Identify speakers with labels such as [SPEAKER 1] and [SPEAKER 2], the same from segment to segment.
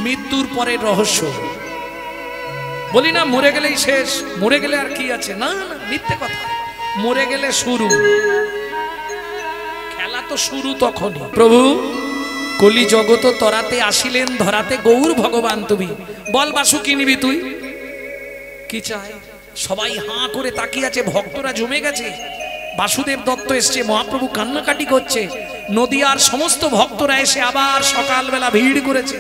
[SPEAKER 1] মৃত্যুর পরের রহস্য। বলি না মরে গেলেই শেষ, মরে গেলে আর কি আছে? না না, মিথ্যে কথা। মরে গেলে শুরু, খেলা তো শুরু তখনই। প্রভু কলি জগত তরাতে আসিলেন ধরাতে, গৌর ভগবান তুমি। বল বাসু কি নিবি তুই? কি চাই? সবাই হাঁ করে তাকিয়ে আছে, ভক্তরা জমে গেছে। বাসুদেব দত্ত এসছে, মহাপ্রভু কান্নাকাটি করছে। নদিয়ার সমস্ত ভক্তরা এসে আবার সকালবেলা ভিড় করেছে।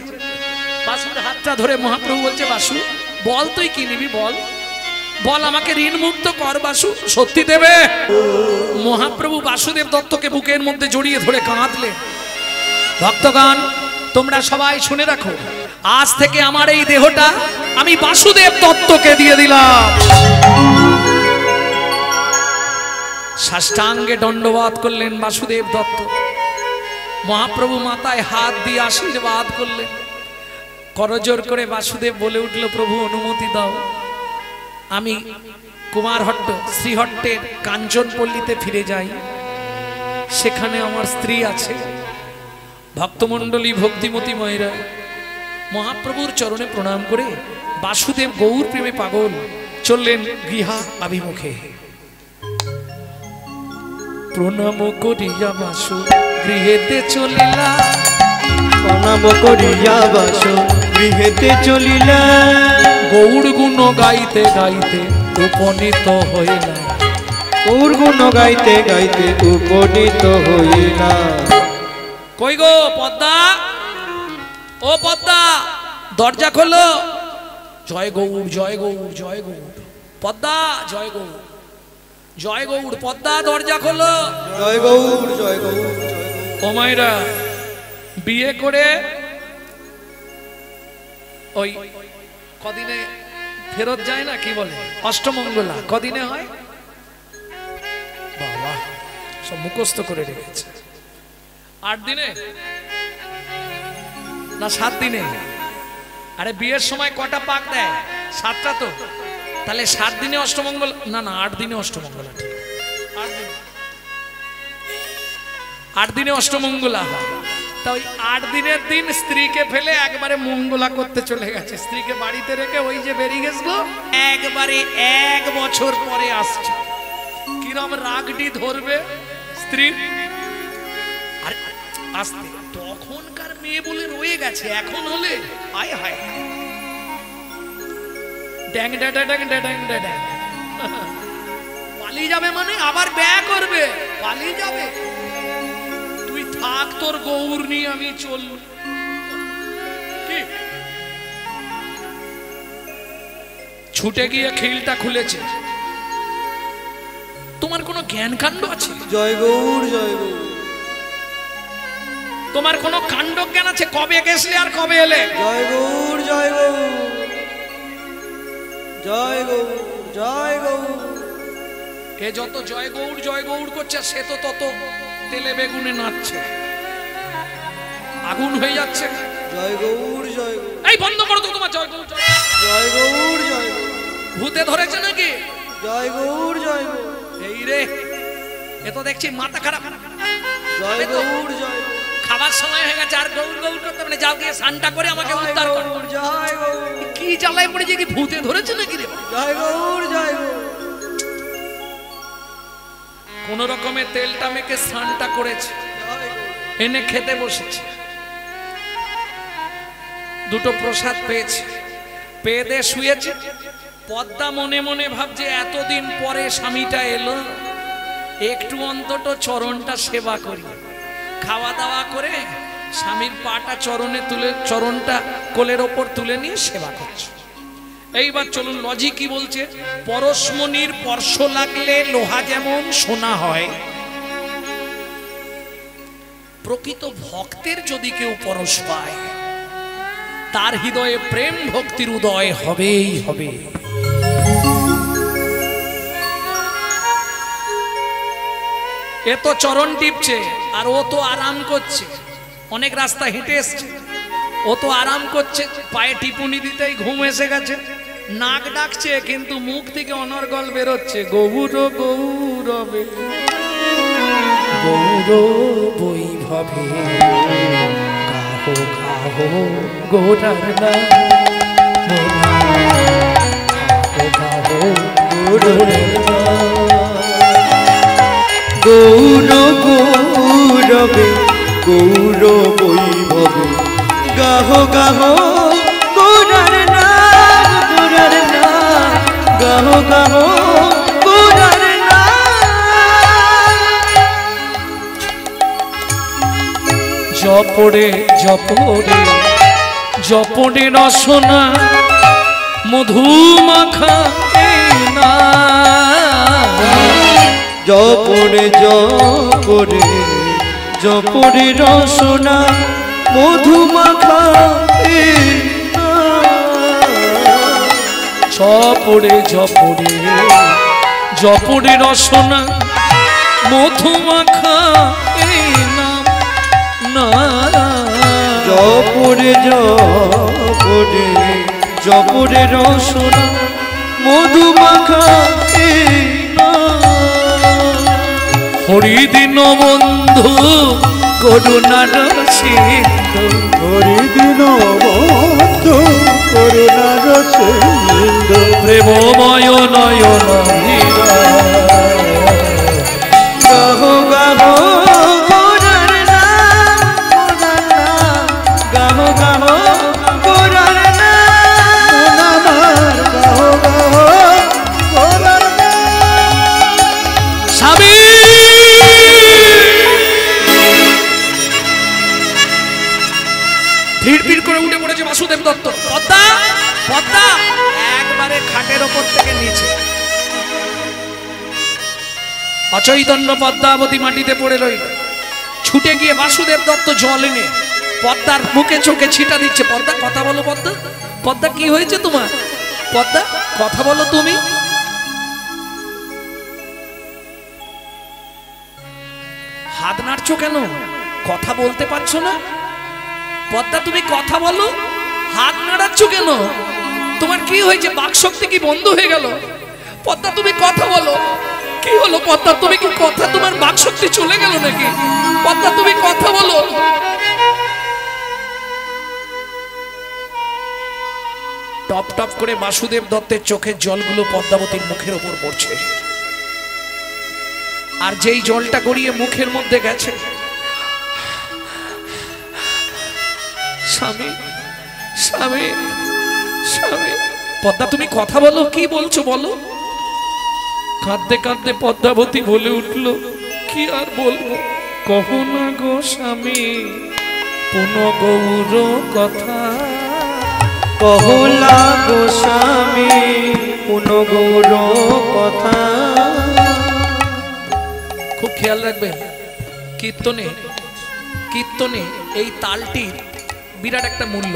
[SPEAKER 1] বাসুর হাতটা ধরে মহাপ্রভু বলছে, বাসু বল তুই কি নিবি, বল বল, আমাকে ঋণ মুক্ত কর বাসু, সত্যি দেবে? মহাপ্রভু বাসুদেব দত্তকে বুকের মধ্যে জড়িয়ে ধরে কাঁদলেন। ভক্তগণ তোমরা সবাই শুনে রাখো, আজ থেকে আমার এই দেহটা আমি বাসুদেব দত্তকে দিয়ে দিলাম। সাষ্টাঙ্গে দণ্ডবাদ করলেন বাসুদেব দত্ত। মহাপ্রভু মাথায় হাত দিয়ে আশীর্বাদ করলেন। করজোর করে বাসুদেব বলে উঠল, প্রভু অনুমতি দাও, আমি কুমারহট্ট শ্রীহট্টের কাঞ্চনপল্লীতে ফিরে যাই, সেখানে আমার স্ত্রী আছে। ভক্তমণ্ডলী ভক্তিমতী ময়রা মহাপ্রভুর চরণে প্রণাম করে বাসুদেব গৌর প্রেমে পাগল চললেন গৃহা অভিমুখে। প্রণাম করিয়া বাসু গৃহেতে চলিলা,
[SPEAKER 2] প্রণাম করিয়া বাসু গৃহেতে চলিলা,
[SPEAKER 1] গৌর গুণ গাইতে গাইতে উপনীত হইলা,
[SPEAKER 2] গৌর গুণ গাইতে গাইতে উপনীত হইলা।
[SPEAKER 1] কই গো পদ্মা, ও পদ্মা দরজা খোলো। জয় গৌর জয় গৌর জয় গৌর। পদ্মা জয় গৌর জয় গৌর। পদ্মা দরজা খোলো।
[SPEAKER 2] জয় গৌর জয় গৌর।
[SPEAKER 1] ও মায়েরা, বিয়ে করে ওই কদিনে ফেরত যায় না, কি বলে অষ্টমঙ্গলা, কদিনে হয়? বাবা সব মুখস্থ করে রেখেছে। 8 দিনে না 7 দিনে? আরে বিয়ের সময় কটা পাক দেয়? 7টা তো। তাহলে 7 দিনে অষ্টমঙ্গল, না না 8 দিনে অষ্টমঙ্গলা। ঠিক 8 দিনে অষ্টমঙ্গলা হয়। তা ওই 8 দিনের দিন স্ত্রীকে ফেলে একবারে মঙ্গলা করতে চলে গেছে। স্ত্রীকে বাড়িতে রেখে ওই যে বেরিয়ে গেছিল, একবারে 1 বছর পরে আসছে। কিরম রাগটি ধরবে স্ত্রী। আর আসতে তখনকার মেয়ে বলে রয়ে গেছে, এখন হলে হায় হায় ড্যাং ড্যাং ড্যাং ড্যাং ড্যাং পালিয়ে যাবে, মানে আবার ব্যয় করবে, পালিয়ে যাবে। তুই থাক, তোর গৌর নিয়ে আমি চল। কি ছুটে গিয়ে খিলটা খুলেছে। তোমার কোনো জ্ঞান কাণ্ড আছে?
[SPEAKER 2] জয় গৌর জয় গৌর।
[SPEAKER 1] তোমার কোনো কাণ্ড জ্ঞান আছে? কবে গেছলে আর কবে এলে?
[SPEAKER 2] জয় গৌর জয় গৌর জয় গৌর জয় গৌর।
[SPEAKER 1] এ যত জয় গৌর করছে, সে তো তত তেলে বেগুনে নাচছে, আগুন হয়ে যাচ্ছে।
[SPEAKER 2] জয় গৌর জয় গৌর।
[SPEAKER 1] এই বন্ধ করো তো তোমার জয় গৌর
[SPEAKER 2] জয় গৌর জয় গৌর।
[SPEAKER 1] ভূতে ধরেছে নাকি?
[SPEAKER 2] জয় গৌর জয় গৌর।
[SPEAKER 1] এই রে, এ তো দেখছি মাথা খারাপ।
[SPEAKER 2] জয় গৌর জয় গৌর।
[SPEAKER 1] খাবার সময় হয়ে গেছে, আর গৌর গৌর করতে মানে যাও গিয়ে স্নানটা করে আমাকে উদ্ধার করো।
[SPEAKER 2] জয় গৌর।
[SPEAKER 1] কি জ্বালায় পড়েছে, কি ভূতে ধরেছে নাকি রে?
[SPEAKER 2] জয় গৌর জয় গৌর।
[SPEAKER 1] কোন রকমে তেলটা মেখে স্নানটা করেছে, এনে খেতে বসেছে। দুটো প্রসাদ পেয়েছে, পেয়ে দিয়ে শুয়েছে। পদ্মা মনে মনে ভাবছে, এতদিন পরে স্বামীটা এলো, একটু অন্তত চরণটা সেবা করি। খাওয়া দাওয়া করে স্বামীর পাটা চরণে তুলে, চরণটা কোলের ওপর তুলে নিয়ে সেবা করছে। এইবার চলুন লজিক কি বলছে। পরশমণির স্পর্শ লাগলে লোহা যেমন সোনা হয়, প্রকৃত ভক্তের যদি কেউ পরশ পায়, তার হৃদয়ে প্রেম ভক্তির উদয় হবেই হবে। এ তো চরণ টিপছে আর ও তো আরাম করছে। অনেক রাস্তা হেঁটে এসছে, ও তো আরাম করছে, পায়ে টিপুনি দিতেই ঘুম এসে গেছে। নাক ডাকছে কিন্তু মুখ থেকে অনর্গল বেরোচ্ছে, গৌর গৌরবে গৌর বৈভবে গাহ গাহ গাহো গোরার নাম গাহো গোরার
[SPEAKER 2] গৌর গৌরবে গৌর বৈভবে গাহ গাহ গৌরার নাম গাহ গাহ গৌরার
[SPEAKER 1] জপরে জপরে জপরে রসনা মধুমাখা না
[SPEAKER 2] জপরে জপরে জপরে রসনা মধুমাখা
[SPEAKER 1] জপরে জপরে জপরে রসনা মধুমাখা
[SPEAKER 2] জপরে জপরে জপরে রসনা মধুমাখা
[SPEAKER 1] হরিদিন বন্ধু করুণার সিন্ধু
[SPEAKER 2] হরিদিন বন্ধু করুণার সিন্ধু
[SPEAKER 1] প্রেমময় নয়ন হীরা
[SPEAKER 2] গাহ গাহ গোরার নাম গাহ গাহ গোরার নাম গাহ গাহ গোরার
[SPEAKER 1] স্বামী ভিড় করে উঠে পড়েছে বাসুদেব দত্ত। পদ্মা পদ্মা একবারে খাটের ওপর থেকে নিচে অচৈতন্য পদ্মাবতী মাটিতে পড়ে রইল। ছুটে গিয়ে বাসুদেব দত্ত জল এনে পদ্মার মুখে চোখে ছিটা দিচ্ছে। পদ্মা কথা বলো, পদ্মা পদ্মা কি হয়েছে তোমার? পদ্মা কথা বলো, তুমি হাত নাড়ছো কেন? কথা বলতে পারছো না? পদ্মা তুমি কথা বলো, হাত নাড়াচ্ছ কেন? তোমার কি হয়েছে? বাকশক্তি কি বন্ধ হয়ে গেল? পদ্মা তুমি কথা বলো, কি হলো? পদ্মা তুমি কি কথা, তোমার বাকশক্তি চলে গেল নাকি? পদ্মা তুমি কথা বলো। টপ টপ করে বাসুদেব দত্তের চোখের জলগুলো পদ্মাবতীর মুখের ওপর পড়ছে, আর যেই জলটা গড়িয়ে মুখের মধ্যে গেছে, স্বামী স্বামী স্বামী। পদ্মা তুমি কথা বলো, কি বলছো বলো? কাঁদতে কাঁদতে পদ্মাবতী বলে উঠল, কি আর বলবো, কহো না গো স্বামী পুন গৌর কথা।
[SPEAKER 2] কহলা গোস্বামী পুন গৌর কথা।
[SPEAKER 1] খুব খেয়াল রাখবেন, কীর্তনে কীর্তনে এই তালটির বিরাট একটা মূল্য।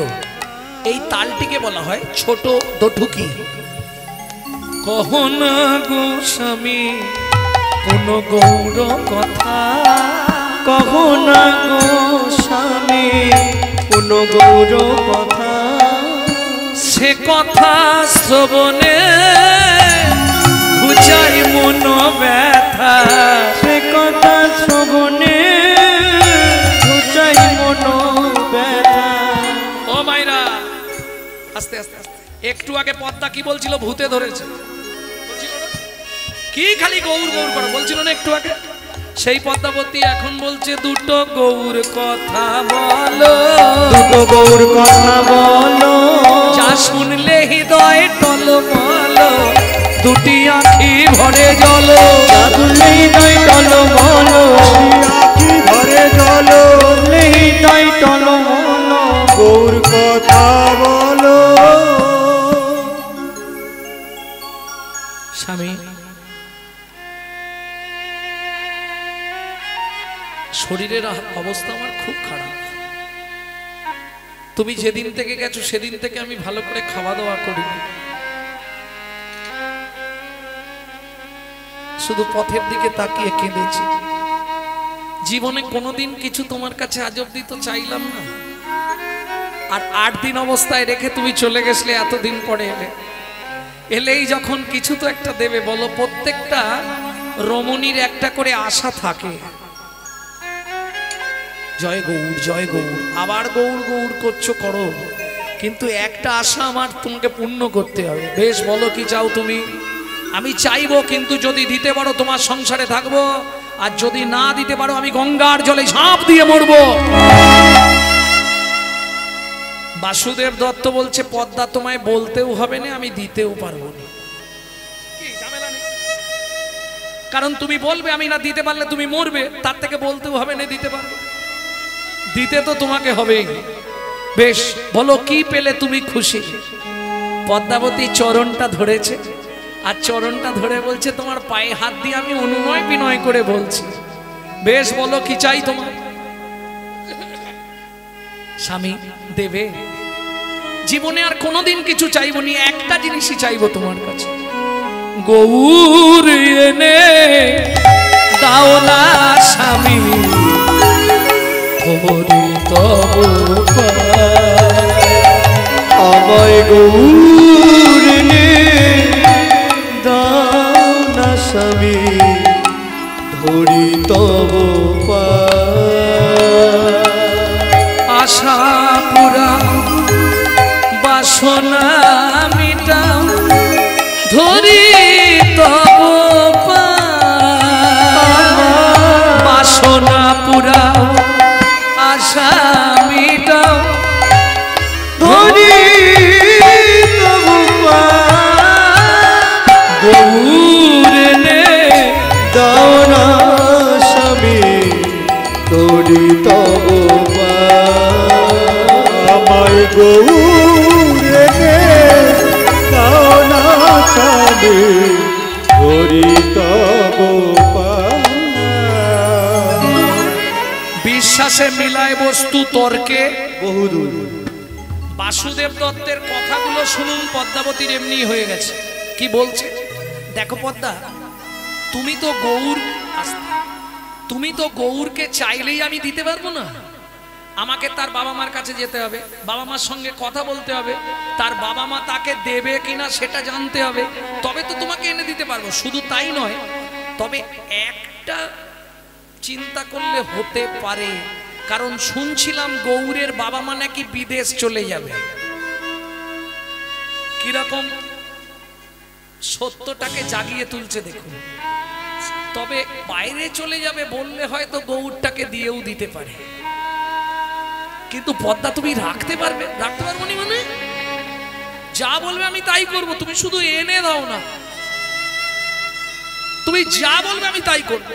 [SPEAKER 1] এই তালটিকে বলা হয় ছোট দঠুকি। কহনা গো স্বামী পুন গৌর কথা,
[SPEAKER 2] কহনা গোস্বামী পুন গৌর কথা।
[SPEAKER 1] সে কথা শ্রবণে ঘুচাই মন ব্যথা।
[SPEAKER 2] সে কথা শ্রবণে ঘুচাই মন ব্যথা।
[SPEAKER 1] ও মাইরা, আস্তে আস্তে আস্তে। একটু আগে পদ্মা কি বলছিল? ভূতে ধরেছে বলছিল না? কি খালি গৌর গৌর করে বলছিল না একটু আগে? সেই পদ্মাবতী এখন বলছে দুটো গৌর কথা বলো,
[SPEAKER 2] দুটো গৌর কথা বলো,
[SPEAKER 1] যা শুনলে হৃদয় টলমল, দুটি আঁখি ভরে জল,
[SPEAKER 2] যা শুনলে হৃদয় টলমল, আঁখি ভরে জল, হৃদয় টলমল, গৌর কথা বলো।
[SPEAKER 1] স্বামী শরীরের অবস্থা আমার খুব খারাপ। তুমি যেদিন থেকে গেছো সেদিন থেকে আমি ভালো করে খাওয়া দাওয়া করিনি, শুধু পথের দিকে তাকিয়ে কেঁদেছি। জীবনে কোনোদিন কিছু তোমার কাছে আজ অব্দি তো চাইলাম না, আর 8 দিন অবস্থায় রেখে তুমি চলে গেছলে, এতদিন পরে এলেই যখন কিছু তো একটা দেবে বলো। প্রত্যেকটা রমণীর একটা করে আশা থাকে, জয় গৌর জয় গৌর, আবার গৌর গৌর করছো করো, কিন্তু একটা আশা আমার তোমাকে পূর্ণ করতে হবে। বেশ বলো কি চাও তুমি? আমি চাইবো, কিন্তু যদি দিতে পারো তোমার সংসারে থাকবো, আর যদি না দিতে পারো আমি গঙ্গার জলে ঝাঁপ দিয়ে মরবো। বাসুদেব দত্ত বলছে পদ্মা তোমায় বলতেও হবে না, আমি দিতেও পারবো না। কারণ তুমি বলবে, আমি না দিতে পারলে তুমি মরবে, তার থেকে বলতেও হবে না দিতে পারবো, দিতে তো তোমাকে হবেই। বেশ বলো কি পেলে তুমি খুশি? পদ্মাবতী চরণটা ধরেছে, আর চরণটা ধরে বলছে তোমার পায়ে হাত দিয়ে আমি অনুনয় বিনয় করে বলছি, বেশ বলো কি চাই তোমার? স্বামী দেবে, জীবনে আর কোনোদিন কিছু চাইবো নি, একটা জিনিসই চাইবো তোমার কাছে, গৌর এনে দাও না স্বামী,
[SPEAKER 2] আমায় গৌর এনে দাও না স্বামী, ধরি তব
[SPEAKER 1] আশা পুরাও বাসনা মিটাও, ধরি তব বাসনা পুরাও আশা মিটাও,
[SPEAKER 2] ধরি তব
[SPEAKER 1] গৌর এনে
[SPEAKER 2] দাও না স্বামী, ধরি তব আমায় গৌর এনে দাও না স্বামী, ধরি তব
[SPEAKER 1] বিশ্বাসে মিলায় বস্তু তর্কে
[SPEAKER 2] বহুদূর।
[SPEAKER 1] বাসুদেব দত্তের কথাগুলো শুনুন, পদ্মাবতীর এমনি হয়ে গেছে। কি বলছে দেখো পদ্মা, তুমি তো গৌর, তুমি তো গৌরকে চাইলেই আমি দিতে পারবো না, আমাকে তার বাবা মার কাছে যেতে হবে, বাবা মার সঙ্গে কথা বলতে হবে, তার বাবা মা তাকে দেবে কিনা সেটা জানতে হবে, তবে তো তোমাকে এনে দিতে পারবো। শুধু তাই নয়, তবে একটা চিন্তা করলে হতে পারে, কারণ শুনছিলাম গৌরের বাবা মা নাকি বিদেশ চলে যাবে। কিরকম সত্যটাকে জাগিয়ে তুলছে দেখুন। তবে বাইরে চলে যাবে বললে হয়তো গৌরটাকে দিয়েও দিতে পারে, কিন্তু পদ্মা তুমি রাখতে পারবে? রাখতে পারবো নি মানে? যা বলবে আমি তাই করব, তুমি শুধু এনে দাও না, তুমি যা বলবে আমি তাই করব।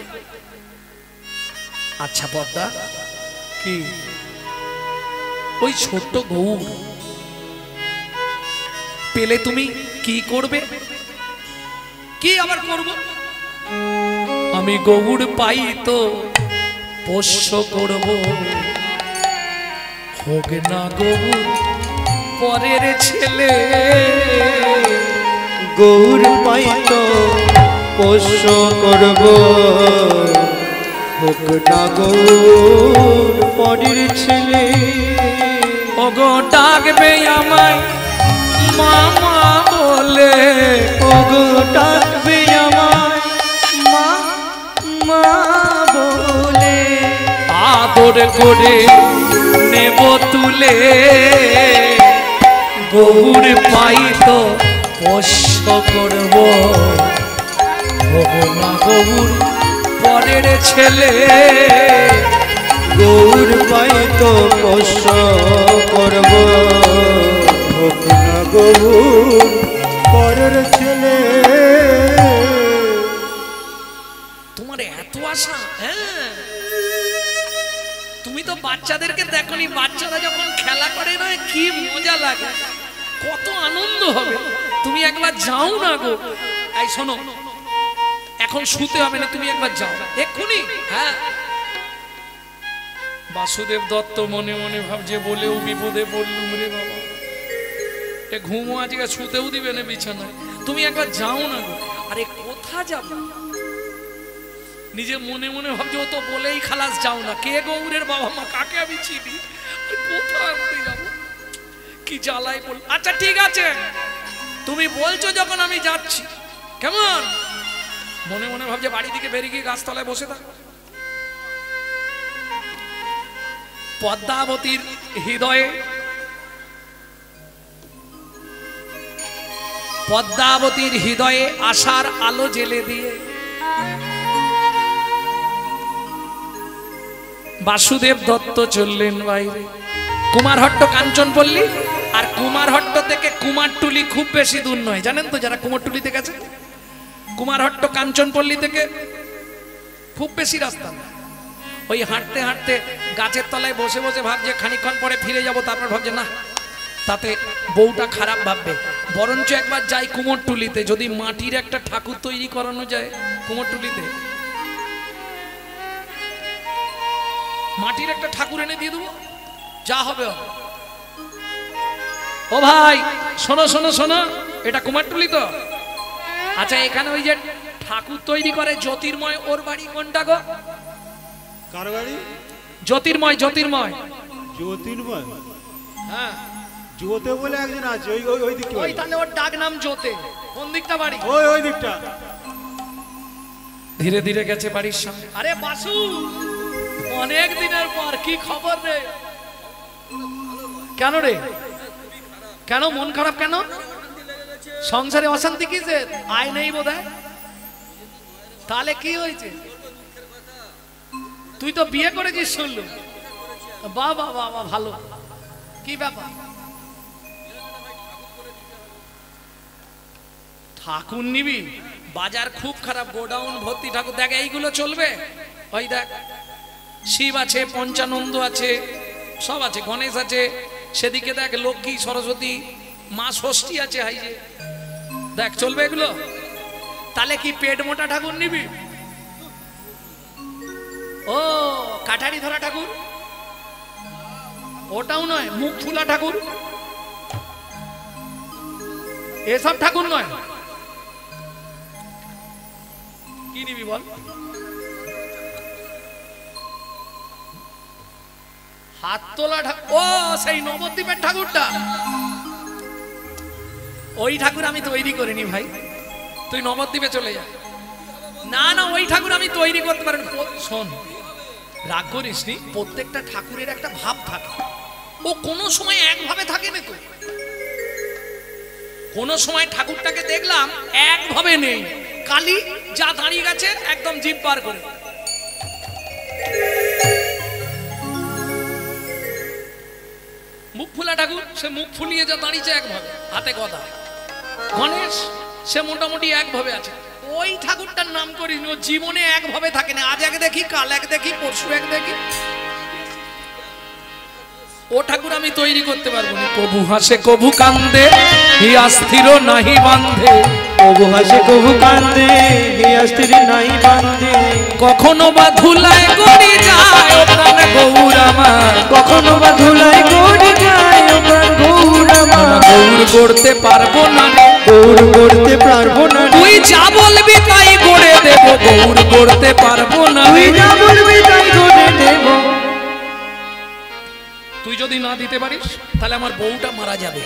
[SPEAKER 1] আচ্ছা পদ্মা, কি ওই ছোট্ট গৌর পেলে তুমি কি করবে? কি আবার করব? আমি গৌর পাই তো পোষ্য করব, হোক না গৌর পরের ছেলে।
[SPEAKER 2] গৌর পাই তো পোষ্য করব, হোক না গৌর পরের ছেলে।
[SPEAKER 1] ওগো ডাকবে আমায় মামা বলে,
[SPEAKER 2] ওগো ডাকবে আমায় মা বলে,
[SPEAKER 1] আদর করে নেব তুলে, গৌর পাই তো পোষ্য করব, ওগো না গৌর পরের ছেলে।
[SPEAKER 2] গৌর পাই তো পোষ্য করব, হোক না গৌর পরের ছেলে।
[SPEAKER 1] তোমার এত আশা? হ্যাঁ, তুমি তো বাচ্চাদেরকে দেখোনি, বাচ্চারা যখন খেলা করে না কি মজা লাগে, কত আনন্দ হবে। তুমি একবার যাও না গো। এই শোনো, এখন শুতে হবে না, তুমি একবার যাও এক্ষুনি। হ্যাঁ, বাসুদেব দত্ত মনে মনে ভাবছে বলেও বিপদে পড়লুম রে বাবা, এ ঘুমো আজকে শুতেও দিবে না বিছানায়, তুমি একবার যাও না গো। আরে কোথা যাবে? নিজে মনে মনে ভাবছে ও তো বলেই খালাস, যাও না। কে গৌরের বাবা মা, কাকে আমি চিনি, কোথা আনতে যাবো, কি জ্বালাই বল। আচ্ছা ঠিক আছে, তুমি বলছো যখন আমি যাচ্ছি, কেমন? মনে মনে ভাবছে বাড়ি থেকে বেরিয়ে গিয়ে গাছতলায় বসে থাকো। পদ্মাবতীর হৃদয়ে, পদ্মাবতীর হৃদয়ে আশার আলো জেলে দিয়ে বাসুদেব দত্ত চললেন বাইরে। কুমারহট্ট কাঞ্চনপল্লী, আর কুমারহট্ট থেকে কুমারটুলি খুব বেশি দূর নয়, জানেন তো যারা কুমারটুলিতে গেছে। কুমারহট্ট কাঞ্চনপল্লী থেকে খুব বেশি রাস্তা না। ওই হাঁটতে হাঁটতে গাছের তলায় বসে বসে ভাবছে খানিকক্ষণ পরে ফিরে যাব, তারপর ভাবছে না তাতে বউটা খারাপ ভাববে, বরঞ্চ একবার যাই কুমোরটুলিতে, যদি মাটির একটা ঠাকুর তৈরি করানো যায় কুমোরটুলিতে, মাটির একটা ঠাকুর এনে দিয়ে দেবো, যা হবে হবে। ও ভাই শোনো শোনো শোনো, এটা কুমারটুলি তো? আচ্ছা এখানে ওই যে ঠাকুর তৈরি করে জ্যোতির্ময়, ওর বাড়ি কোনটা গো?
[SPEAKER 2] কার বাড়ি?
[SPEAKER 1] জ্যোতির্ময়। জ্যোতির্ময়,
[SPEAKER 2] জ্যোতির্ময়,
[SPEAKER 1] হ্যাঁ
[SPEAKER 2] জ্যোতে বলে একজন আছে, ওই ওই ওই দিকটা।
[SPEAKER 1] ওই তাহলে ওর ডাক নাম জ্যোতে। কোন দিকটা বাড়ি?
[SPEAKER 2] ওই ওই দিকটা।
[SPEAKER 1] ধীরে ধীরে গেছে বাড়ির সামনে। আরে বাসু, অনেক দিনের পর, কি খবর রে? কেন রে, কেন মন খারাপ কেন? সংসারে অশান্তি কিসের? আয় নেই বোধহয়, তাহলে কি হয়েছে? তুই তো বিয়ে করেছিস শুনলু, বাহ বাহ বাহ বাহ, ভালো। কি ব্যাপার? ঠাকুর নিবি? বাজার খুব খারাপ, গোডাউন ভর্তি ঠাকুর। দেখ এইগুলো চলবে? ওই দেখ শিব আছে, পঞ্চানন্দ আছে, সব আছে, গণেশ আছে, সেদিকে দেখ লক্ষ্মী সরস্বতী মা ষষ্ঠী আছে, হাই যে দেখ, চলবে এগুলো? তাহলে কি পেট মোটা ঠাকুর নিবি? ও কাঠারি ধরা ঠাকুর? ওটাও নয়। মুখ ফুলা ঠাকুর? এসব ঠাকুর নয়। কি নিবি বল? হাত তোলা ঠাকুর? ও সেই নবদ্বীপের ঠাকুরটা? ওই ঠাকুর আমি তৈরি করিনি ভাই, তুই নবদ্বীপে চলে যা। না না, ওই ঠাকুর আমি তৈরি করতে পারি। শোন, রাগ করিস নি, প্রত্যেকটা ঠাকুরের একটা ভাব থাকে, ও কোনো সময় একভাবে থাকে না। তো কোনো সময় ঠাকুরটাকে দেখলাম একভাবে নেই, কালি যা দাঁড়িয়ে গেছে একদম জিভ বার করে। মুখ ফুলা ঠাকুর, সে মুখ ফুলিয়ে যা দাঁড়িয়েছে একভাবে, হাতে গদা। গণেশ সে মোটামুটি একভাবে আছে। ওই ঠাকুরটার নাম করিস, ও জীবনে একভাবে থাকে না, আজ এক দেখি, কাল এক দেখি, পরশু এক দেখি। ও ঠাকুর আমি তৈরি করতে পারবো না। কবু হাসে কবু কান্দে, হিয়া স্থির নাহি বান্ধে।
[SPEAKER 2] কবু হাসে কবু কান্দে, হিয়া স্থির নাহি বান্ধে।
[SPEAKER 1] কখনো বা ধুলায় গড়ি যায় ও প্রাণ গৌর আমার।
[SPEAKER 2] কখনো বা ধুলায় গড়ি যায় ও প্রাণ গৌর আমার।
[SPEAKER 1] গৌর গড়তে পারবো না,
[SPEAKER 2] গৌর গড়তে পারবো না।
[SPEAKER 1] তুই যা বলবি তাই গড়ে দেব, গৌর গড়তে পারবো না।
[SPEAKER 2] তুই যা বলবি তাই গড়ে দেব।
[SPEAKER 1] তুই যদি না দিতে পারিস তাহলে আমার বউটা মারা যাবে।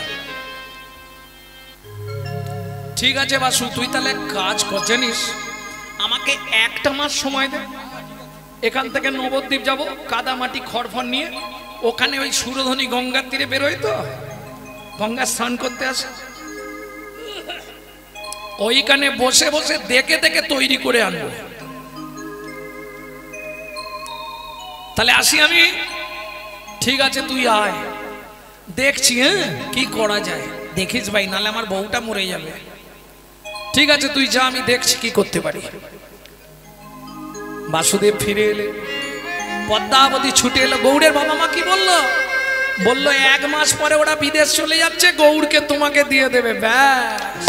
[SPEAKER 1] ঠিক আছে বাসু, তুই তাহলে কাজ কর, জানিস আমাকে একটা মাস সময় দে। এখান থেকে নবদ্বীপ যাব, কাদামাটি খড়ফড় নিয়ে, ওখানে ওই সুরধনী গঙ্গার তীরে বেরোয় তো, গঙ্গা স্নান করতে আসে, ওইখানে বসে বসে দেখে দেখে তৈরি করে আনবো। তাহলে আসি আমি? ঠিক আছে তুই আয়, দেখছি হ্যাঁ কি করা যায়। দেখিস ভাই, নালে আমার বউটা মরে যাবে। ঠিক আছে তুই যা, আমি দেখছি কি করতে পারি। বাসুদেব ফিরে এলে, পদ্মাবতী ছুটে এলো। গৌড়ের বাবা মা কি বললো? বললো 1 মাস পরে ওরা বিদেশ চলে যাচ্ছে, গৌড়কে তোমাকে দিয়ে দেবে। ব্যাস,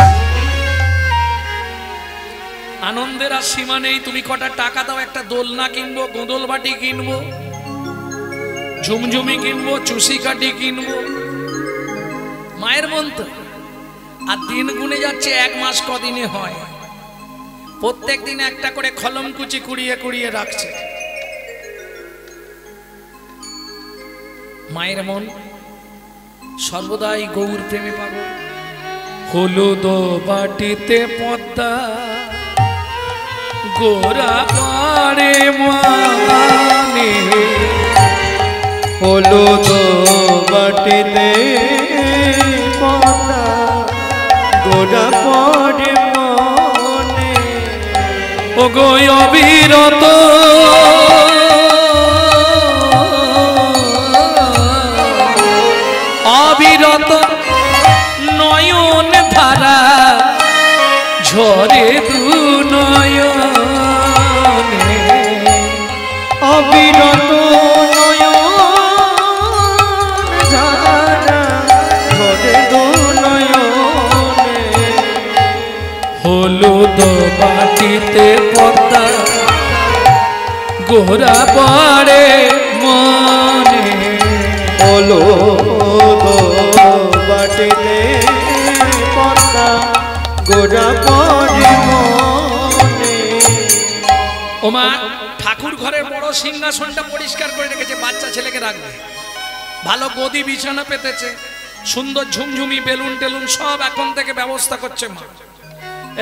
[SPEAKER 1] আনন্দের আর সীমা নেই। তুমি কটা টাকা দাও, একটা দোলনা কিনবো, গোদল বাটি কিনবো, ঝুমঝুমি কিনবো, চুষি কাঠি কিনবো। মায়ের মন তো। আর দিন গুনে যাচ্ছে, 1 মাস কদিনে হয়। প্রত্যেক দিন একটা করে খলম কুচি কুড়িয়ে কুড়িয়ে রাখছে। মায়ের মন সর্বদাই গৌর প্রেমে পাগল। হলুদ বাটিতে পদ্মা গোরা পারে মানে,
[SPEAKER 2] হলুদ বাটিতে পদ্মা গোড়া পড়ে মনে।
[SPEAKER 1] ও গো অবিরত অবিরত নয়ন ধারা ঝরে দু নয়নে।
[SPEAKER 2] অবিরত নয়ন ধারা ঝরে দু নয়নে।
[SPEAKER 1] হলুদ বাটিতে পদ্মা গোরা পড়ে মনে।
[SPEAKER 2] হলুদ বাটিতে পদ্মা গোড়া পড়ে মনে।
[SPEAKER 1] ওমা ঠাকুর ঘরের বড় সিংহাসনটা পরিষ্কার করে রেখেছে, বাচ্চা ছেলেকে রাখবে। ভালো গদি বিছানা পেতেছে, সুন্দর ঝুমঝুমি বেলুন টেলুন সব এখন থেকে ব্যবস্থা করছে মা।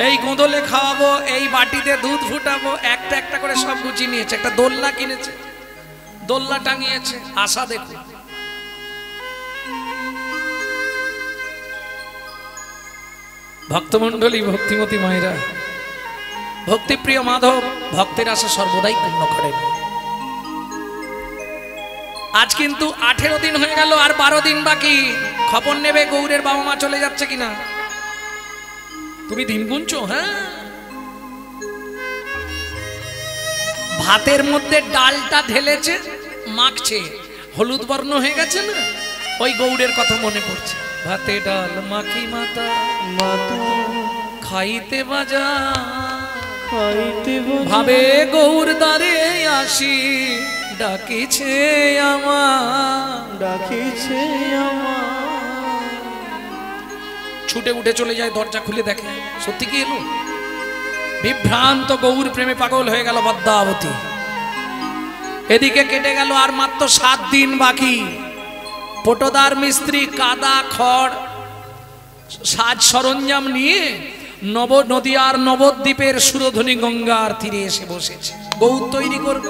[SPEAKER 1] এই গোঁদলে খাওয়াবো, এই বাটিতে দুধ ফুটাবো, একটা একটা করে সব গুছিয়ে নিয়েছে। একটা দোলনা কিনেছে, দোলনা টাঙিয়েছে। আশা দেখো ভক্তমণ্ডলী, ভক্তিমতী মায়েরা, ভক্তিপ্রিয় মাধব ভক্তের আশা সর্বদাই পূর্ণ করেন। আজ কিন্তু 18 দিন হয়ে গেল, আর 12 দিন বাকি। খবর নেবে গৌরের বাবা মা চলে যাচ্ছে কিনা। তুমি দিন গুনছো? হ্যাঁ, ভাতের মধ্যে ডালটা ঢেলেছে, মাখছে, হলুদ বর্ণ হয়ে গেছে না, ওই গৌরের কথা মনে পড়ছে। ভাতে ডাল মাখি মাতা
[SPEAKER 2] মাতা
[SPEAKER 1] খাইতে বাজা,
[SPEAKER 2] খাইতে
[SPEAKER 1] ভাবে গৌর দ্বারে আসি ডাকিছে আমার,
[SPEAKER 2] ডাকিছে আমার।
[SPEAKER 1] ছুটে উঠে চলে যায়, দরজা খুলে দেখে সত্যি কি এলো। বিভ্রান্ত গৌর প্রেমে পাগল হয়ে গেল পদ্মাবতী। এদিকে কেটে গেল আর মাত্র 7 দিন বাকি। পটোদার মিস্ত্রি কাদা খড় সাজ সরঞ্জাম নিয়ে নদিয়ার নবদ্বীপের সুরধনী গঙ্গার তীরে এসে বসেছে। গৌর তৈরি করবে,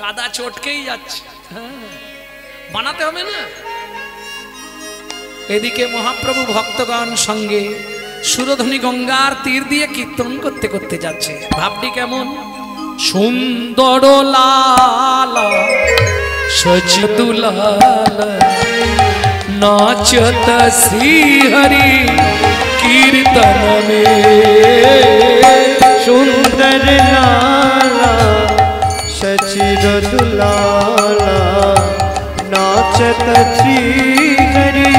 [SPEAKER 1] কাদা চটকেই যাচ্ছে, বানাতে হবে না। এদিকে মহাপ্রভু ভক্তগণ সঙ্গে সুরধনী গঙ্গার তীর দিয়ে কীর্তন করতে করতে যাচ্ছে। ভাবটি কেমন? সুন্দর লালা সচদুলাল नाचत श्री हरि कीर्तन में।
[SPEAKER 2] सुंदर लाला सचिर दुलाला नाचत श्री हरि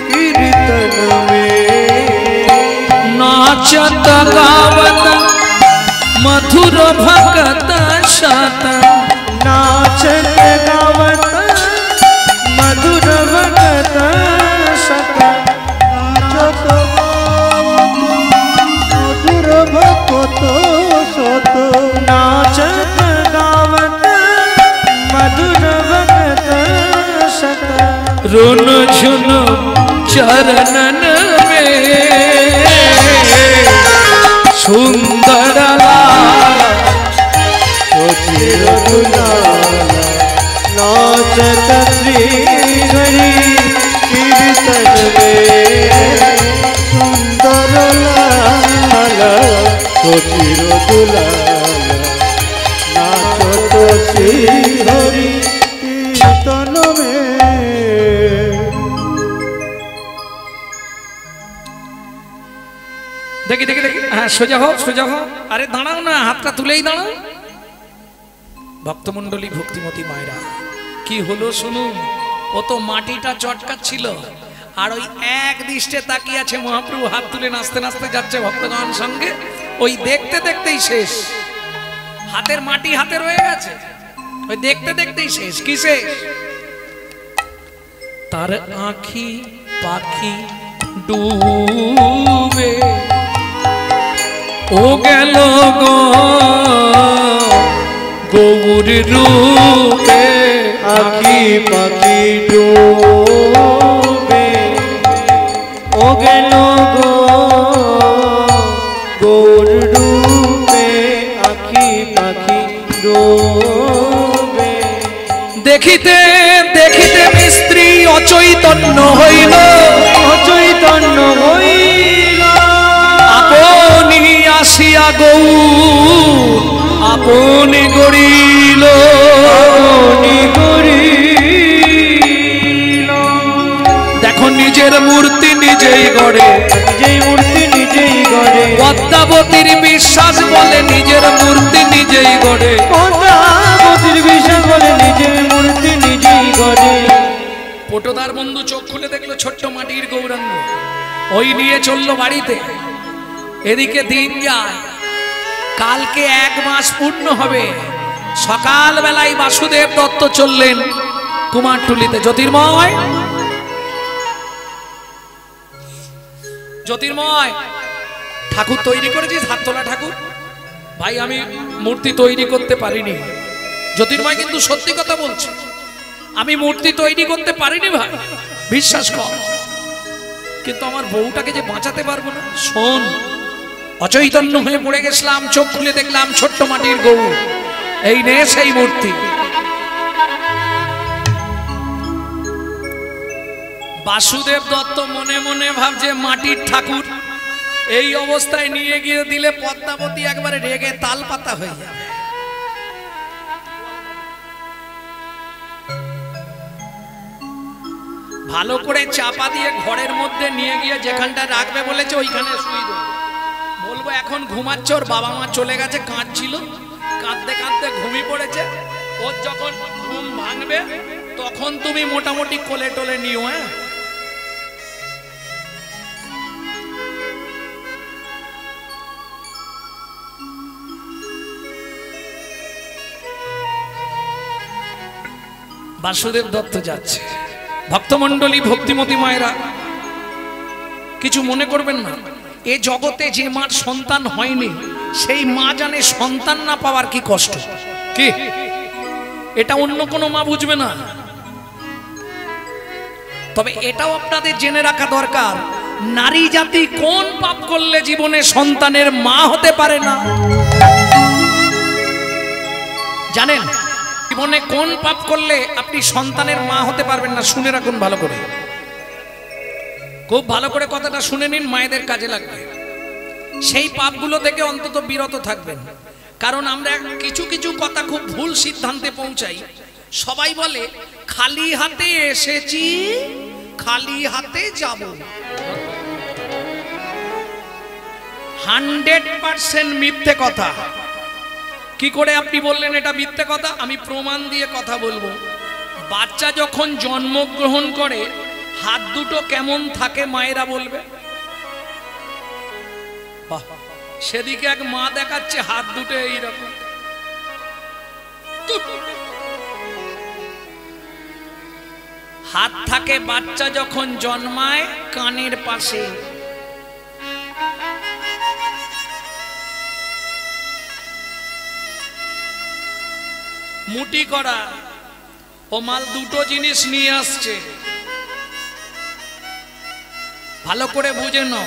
[SPEAKER 2] कीर्तन में।
[SPEAKER 1] नाचत गावत मधुर भगत शत,
[SPEAKER 2] नाचत गावत मधुर भगत शत। नाचत मधुर भगत शत। नाचत गावत मधुर भगत शत।
[SPEAKER 1] रुन झुन चरणन में सुंदर लाला
[SPEAKER 2] सोचिर दुलाला नाचत श्री हरि कीर्तन में। सुंदर लाला सोचिर दुलाला नाचत श्री हरि कीर्तन में।
[SPEAKER 1] দেখি দেখি দেখি, হ্যাঁ সোজা হোক সোজা হোক। আরে দাঁড়াও না, হাতটা তুলেই দাঁড়াও। ভক্তমণ্ডলী, ভক্তিমতী মায়েরা, কি হলো শুনুন। ও তো মাটিটা চটকাচ্ছিল, আর ওই এক দৃষ্টে তাকিয়ে আছে মহাপ্রভু হাত তুলে নাচতে নাচতে যাচ্ছে ভক্তগণ সঙ্গে। ওই দেখতে দেখতেই শেষ, হাতের মাটি হাতে রয়ে গেছে, ওই দেখতে দেখতেই শেষ। কি শেষ? তার আঁখি পাখি ডুবে ও গেল গো গৌর রূপে।
[SPEAKER 2] আখি পাখি ডুবে ও গেল গো গৌর রূপে। আখি পাখি ডুবে
[SPEAKER 1] দেখিতে গৌর আপনি গড়িল, দেখো নিজের মূর্তি নিজেই গড়ে,
[SPEAKER 2] নিজেই মূর্তি নিজেই গড়ে,
[SPEAKER 1] পদ্মাবতীর বিশ্বাস বলে নিজের মূর্তি নিজেই গড়ে,
[SPEAKER 2] পদ্মাবতীর বিশ্বাস বলে নিজের মূর্তি নিজেই গড়ে।
[SPEAKER 1] পটোদার বন্ধু চোখ খুলে দেখলো ছোট্ট মাটির গৌরাঙ্গ, ওই নিয়ে চললো বাড়িতে। এদিকে দিন যায়, কালকে 1 মাস পূর্ণ হবে। সকাল বেলায় বাসুদেব দত্ত চললেন কুমারটুলিতে। জ্যোতির্ময়, জ্যোতির্ময়, ঠাকুর তৈরি করেছিস? হাত তোলা ঠাকুর। ভাই আমি মূর্তি তৈরি করতে পারিনি। জ্যোতির্ময় কিন্তু সত্যি কথা বলছে, আমি মূর্তি তৈরি করতে পারিনি ভাই, বিশ্বাস কর। কিন্তু আমার বউটাকে যে বাঁচাতে পারবো না। শোন, অচৈতন্য হয়ে পড়ে গেছিলাম, চোখ খুলে দেখলাম ছোট্ট মাটির গৌর, এই নে সেই মূর্তি। বাসুদেব দত্ত মনে মনে ভাবছে মাটির ঠাকুর, এই অবস্থায় নিয়ে গিয়ে দিলে পদ্মাবতী একবারে রেগে তাল পাতা হয়ে যাবে। ভালো করে চাপা দিয়ে ঘরের মধ্যে নিয়ে গিয়ে যেখানটা রাখবে বলেছে ওইখানে শুয়ে দেবো। বলবো এখন ঘুমাচ্ছে, ওর বাবা মা চলে গেছে, কাঁদছিল, কাঁদতে কাঁদতে ঘুমিয়ে পড়েছে। ওর যখন ঘুম ভাঙবে তখন তুমি মোটামুটি কোলে টোলে নিও। হ্যাঁ, বাসুদেব দত্ত যাচ্ছে। ভক্তমণ্ডলী, ভক্তিমতী মায়েরা, কিছু মনে করবেন না। এ জগতে যে মার সন্তান হয়নি সেই মা জানে সন্তান না পাওয়ার কি কষ্ট। কি এটা অন্য কোনো মা বুঝবে না। তবে এটাও আপনাদের জেনে রাখা দরকার, নারী জাতি কোন পাপ করলে জীবনে সন্তানের মা হতে পারে না জানেন? জীবনে কোন পাপ করলে আপনি সন্তানের মা হতে পারবেন না? শুনে রাখুন ভালো করে, খুব ভালো করে কথাটা শুনে নিন, মায়েদের কাজে লাগবে। সেই পাপগুলো থেকে অন্তত বিরত থাকবেন। কারণ আমরা কিছু কিছু কথা খুব ভুল সিদ্ধান্তে পৌঁছাই। সবাই বলে খালি হাতে এসেছি, খালি হাতে যাব। 100% মিথ্যে কথা। কি করে আপনি বললেন এটা মিথ্যে কথা? আমি প্রমাণ দিয়ে কথা বলবো। বাচ্চা যখন জন্মগ্রহণ করে হাত দুটো কেমন থাকে মায়েরা বলবে? বাহ, সেদিকে এক মা দেখাচ্ছে হাত দুটো এইরকম। হাত থাকে বাচ্চা যখন জন্মায় কানের পাশে। মুটি করা ও মাল দুটো জিনিস নিয়ে আসছে, ভালো করে বুঝে নাও।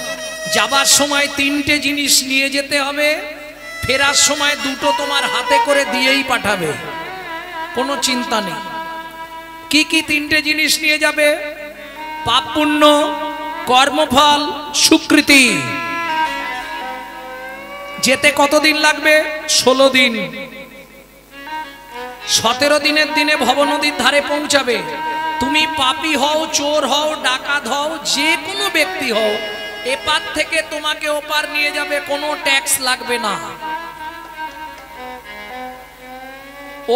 [SPEAKER 1] যাবার সময় 3টে জিনিস নিয়ে যেতে হবে, ফেরার সময় দুটো তোমার হাতে করে দিয়েই পাঠাবে, কোনো চিন্তা নেই। কি কি 3টে জিনিস নিয়ে যাবে? পাপ পুণ্য, কর্মফল, স্বীকৃতি। যেতে কতদিন লাগবে? 16 দিন। 17 দিনের দিনে ভবনদীর ধারে পৌঁছাবে। তুমি পাপী হও, চোর হও, ডাকাত হও, যে কোনো ব্যক্তি হও, এপার থেকে তোমাকে ওপার নিয়ে যাবে, কোনো ট্যাক্স লাগবে না।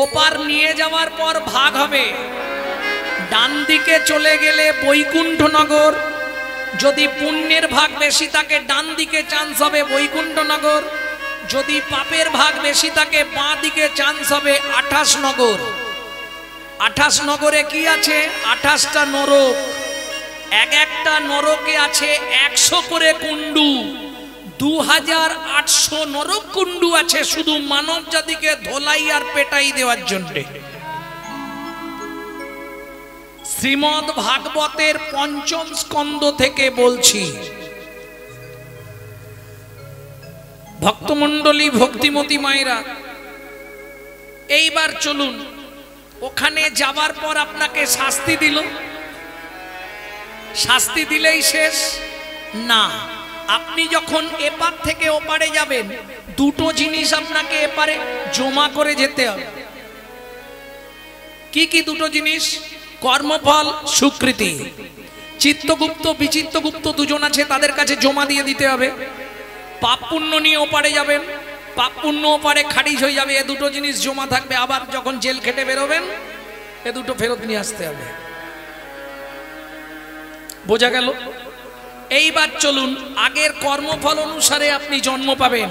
[SPEAKER 1] ওপার নিয়ে যাওয়ার পর ভাগ হবে। ডান দিকে চলে গেলে বৈকুণ্ঠনগর, যদি পুণ্যের ভাগ বেশি থাকে ডান দিকে চান্স হবে বৈকুণ্ঠনগর, যদি পাপের ভাগ বেশি থাকে বাঁ দিকে চান্স হবে 28 নগর। 28 নগরে কি আছে? 28টা নরক। এক একটা নরকে আছে 100 করে কুণ্ডু। 2800 নরক কুণ্ডু আছে শুধু মানব জাতিকে ধোলাই আর পেটাই দেওয়ার জন্য। শ্রীমদ ভাগবতের 5ম স্কন্ধ থেকে বলছি। ভক্তমণ্ডলী, ভক্তিমতী মায়েরা, এইবার চলুন। ওখানে যাবার পর আপনাকে শাস্তি দিল, শাস্তি দিলেই শেষ না, আপনি যখন এপার থেকে ওপারে যাবেন, দুটো জিনিস আপনাকে এপারে জমা করে যেতে হবে। কি কি দুটো জিনিস? কর্মফল, স্বীকৃতি। চিত্তগুপ্ত বিচিত্তগুপ্ত দুজন আছে, তাদের কাছে জমা দিয়ে দিতে হবে। পাপ পুণ্য নিয়ে ওপারে যাবেন, পাপ পুণ্য ওপারে খারিজ হয়ে যাবে, এ দুটো জিনিস জমা থাকবে। আবার যখন জেল খেটে বেরোবেন, এ দুটো ফেরত নিয়ে আসতে হবে। বোঝা গেল? এইবার চলুন, আগের কর্মফল অনুসারে আপনি জন্ম পাবেন,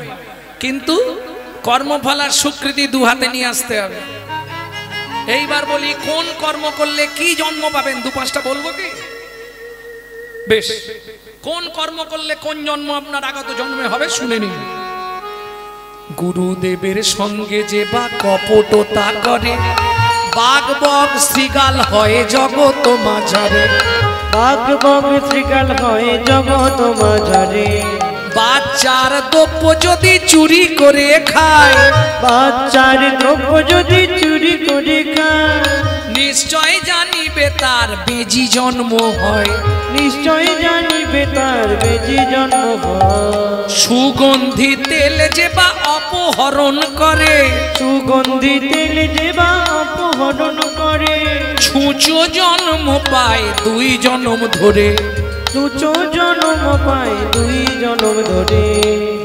[SPEAKER 1] কিন্তু কর্মফল আর স্বীকৃতি দু হাতে নিয়ে আসতে হবে। এইবার বলি, কোন কর্ম করলে কি জন্ম পাবেন? দু পাঁচটা বলবো কি? বেশ, কোন কর্ম করলে কোন জন্ম আপনার আগত জন্মে হবে শুনে নিন। গুরুদেবের সঙ্গে যে বা কপটতা করে, বাঘ বক শৃগাল হয় জগৎ মাঝারে।
[SPEAKER 2] বাঘ বক শৃগাল হয় জগৎ মাঝারে।
[SPEAKER 1] বাচ্চার দ্রব্য যদি চুরি করে খায়,
[SPEAKER 2] বাচ্চার দ্রব্য যদি চুরি করে খায়,
[SPEAKER 1] নিশ্চয় জানিবে তার বেজি জন্ম হয়।
[SPEAKER 2] নিশ্চয় জানিবে তার বেজি জন্ম হয়।
[SPEAKER 1] সুগন্ধি তেল যে বা অপহরণ করে,
[SPEAKER 2] সুগন্ধি তেল যে বা অপহরণ করে,
[SPEAKER 1] ছুঁচো জন্ম পায় দুই জন্ম ধরে।
[SPEAKER 2] ছুঁচো জন্ম পায় দুই জন্ম ধরে।